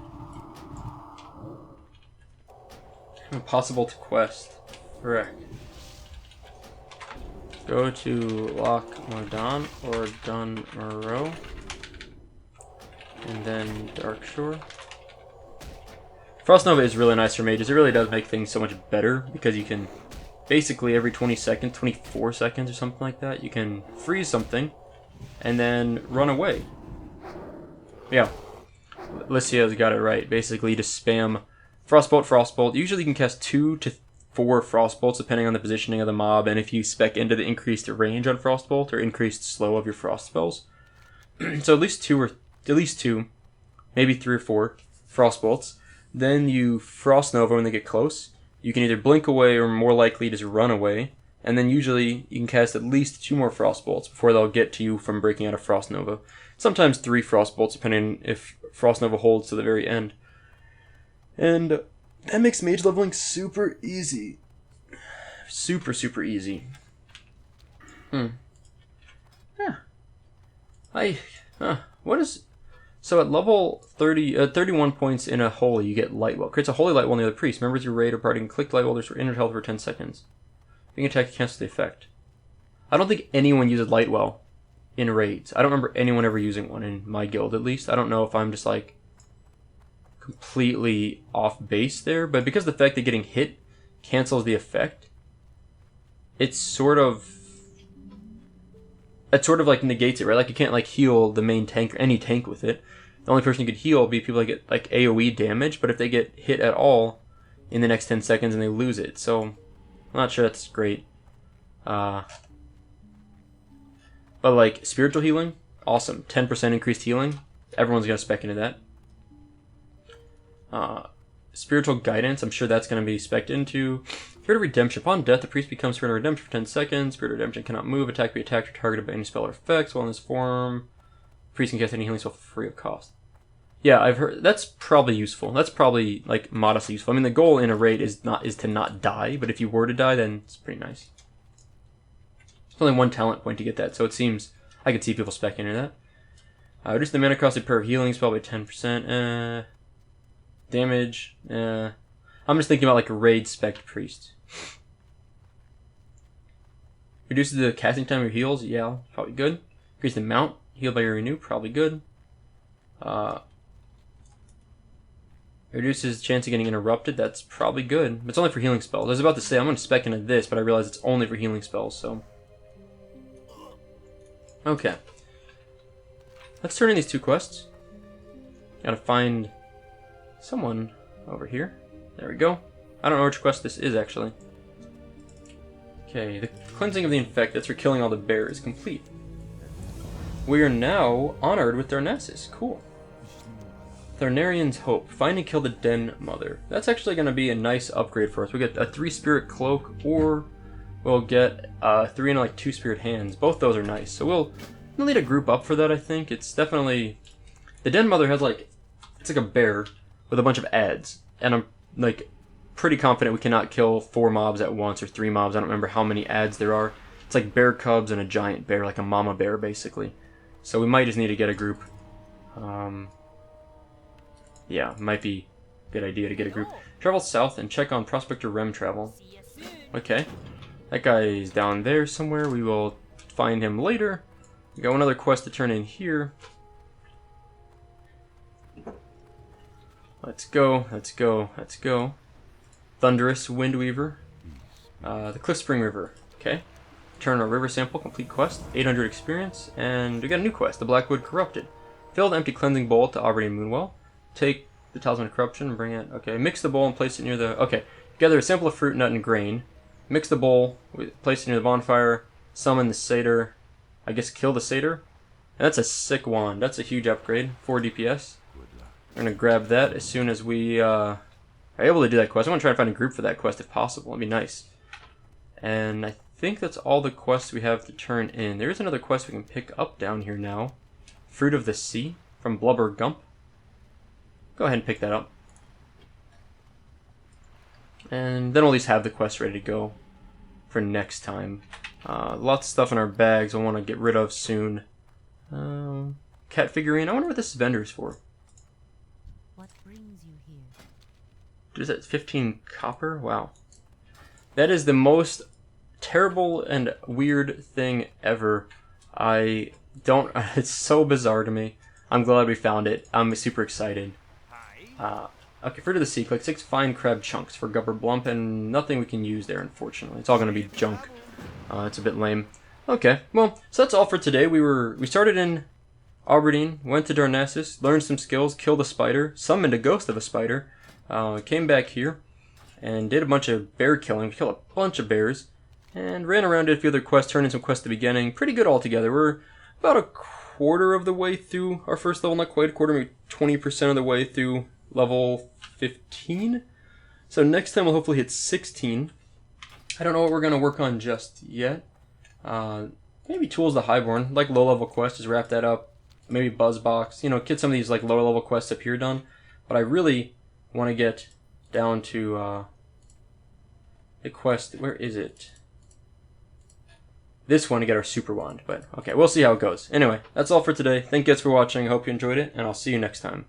impossible to quest. Correct. Go to Loch Modan or Dunmurrow, and then Darkshore. Frost Nova is really nice for mages. It really does make things so much better because you can basically every 20 seconds, 24 seconds or something like that, you can freeze something and then run away. Yeah, Lycia's got it right. Basically, you just spam Frostbolt, Frostbolt. Usually you can cast 2 to 4 Frostbolts depending on the positioning of the mob, and if you spec into the increased range on Frostbolt or increased slow of your Frost spells. So at least two, maybe 3 or 4 Frostbolts. Then you Frost Nova when they get close. You can either blink away or more likely just run away. And then usually you can cast at least 2 more Frostbolts before they'll get to you from breaking out of Frost Nova. Sometimes 3 Frostbolts depending if Frost Nova holds to the very end. And that makes mage leveling super easy. Super, super easy. Yeah. What is... So at level 31 points in a holy, you get Lightwell. Creates a holy Lightwell near the priest. Members of your raid or party can click Lightwell for inner health for 10 seconds. Being attacked cancels the effect. I don't think anyone uses Lightwell in raids. I don't remember anyone ever using one in my guild, at least. I don't know if I'm just like completely off base there, but because the fact that getting hit cancels the effect, it sort of like negates it, right? Like you can't like heal the main tank or any tank with it. The only person you could heal would be people that get like AoE damage, but if they get hit at all in the next 10 seconds and they lose it. So I'm not sure that's great. But like spiritual healing, awesome. 10% increased healing. Everyone's gonna spec into that. Spiritual guidance, I'm sure that's going to be spec'd into. Spirit of Redemption. Upon death, the priest becomes Spirit of Redemption for 10 seconds. Spirit of Redemption cannot move, attack, be attacked, or targeted by any spell or effects. While in this form, the priest can cast any healing spell free of cost. Yeah, I've heard that's probably useful. That's probably like modestly useful. I mean, the goal in a raid is to not die, but if you were to die, then it's pretty nice. It's only 1 talent point to get that, so it seems I could see people spec into that. Reduce the mana cost of per healing spell by 10%. Damage. I'm just thinking about like a raid spec priest. Reduces the casting time of your heals. Yeah, probably good. Increase the amount healed by your renew. Probably good. Reduces chance of getting interrupted. That's probably good. But it's only for healing spells. I was about to say I'm going to spec into this, but I realized it's only for healing spells. So okay. Let's turn in these 2 quests. Gotta find someone over here. There we go. I don't know which quest this is, actually. Okay, the cleansing of the infect, that's for killing all the bears, complete. We are now honored with Darnassus. Cool. Tharnarian's Hope. Find and kill the Den Mother. That's actually going to be a nice upgrade for us. We get a 3 Spirit Cloak, or we'll get 3 and like 2 Spirit Hands. Both those are nice. So we'll need a group up for that, I think. It's definitely... The Den Mother has like... It's like a bear with a bunch of ads, and I'm like pretty confident we cannot kill 4 mobs at once or 3 mobs. I don't remember how many ads there are. It's like bear cubs and a giant bear, like a mama bear basically. So we might just need to get a group. Yeah, might be good idea to get a group. Travel south and check on Prospector Rem travel. Okay. That guy is down there somewhere. We will find him later. We got one other quest to turn in here. Let's go, let's go, let's go. Thunderous Windweaver. The Cliffspring River. Okay. Turn a river sample, complete quest. 800 experience. And we got a new quest, the Blackwood Corrupted. Fill the empty cleansing bowl to Auberdine Moonwell. Take the Talisman of Corruption and bring it. Okay, mix the bowl and place it near the. Okay, gather a sample of fruit, nut, and grain. Mix the bowl, place it near the bonfire. Summon the satyr. I guess kill the satyr. And that's a sick wand. That's a huge upgrade. 4 DPS. We're gonna grab that as soon as we are able to do that quest. I want to try to find a group for that quest if possible. It'd be nice. And I think that's all the quests we have to turn in. There is another quest we can pick up down here now. Fruit of the Sea from Blubber Gump. Go ahead and pick that up. And then we'll at least have the quest ready to go for next time. Lots of stuff in our bags I want to get rid of soon. Cat figurine. I wonder what this vendor is for. What brings you here? Is that 15 copper? Wow. That is the most terrible and weird thing ever. I don't... It's so bizarre to me. I'm glad we found it. I'm super excited. Okay, Fruit of the Sea. Collect 6 fine crab chunks for Gubber Blump, and nothing we can use there, unfortunately. It's all going to be junk. It's a bit lame. Okay, well, so that's all for today. We started in Auberdine, went to Darnassus, learned some skills, killed a spider, summoned a ghost of a spider, came back here, and did a bunch of bear killing. We killed a bunch of bears, and ran around, did a few other quests, turned in some quests at the beginning. Pretty good altogether. We're about a quarter of the way through our first level, not quite a quarter, maybe 20% of the way through level 15. So next time we'll hopefully hit 16. I don't know what we're going to work on just yet. Maybe Tools the Highborn, like low level quests, just wrap that up. Maybe Buzzbox, you know, get some of these like lower level quests up here done. But I really want to get down to the quest. Where is it? This one to get our super wand. But okay, we'll see how it goes. Anyway, that's all for today. Thank you guys for watching. I hope you enjoyed it, and I'll see you next time.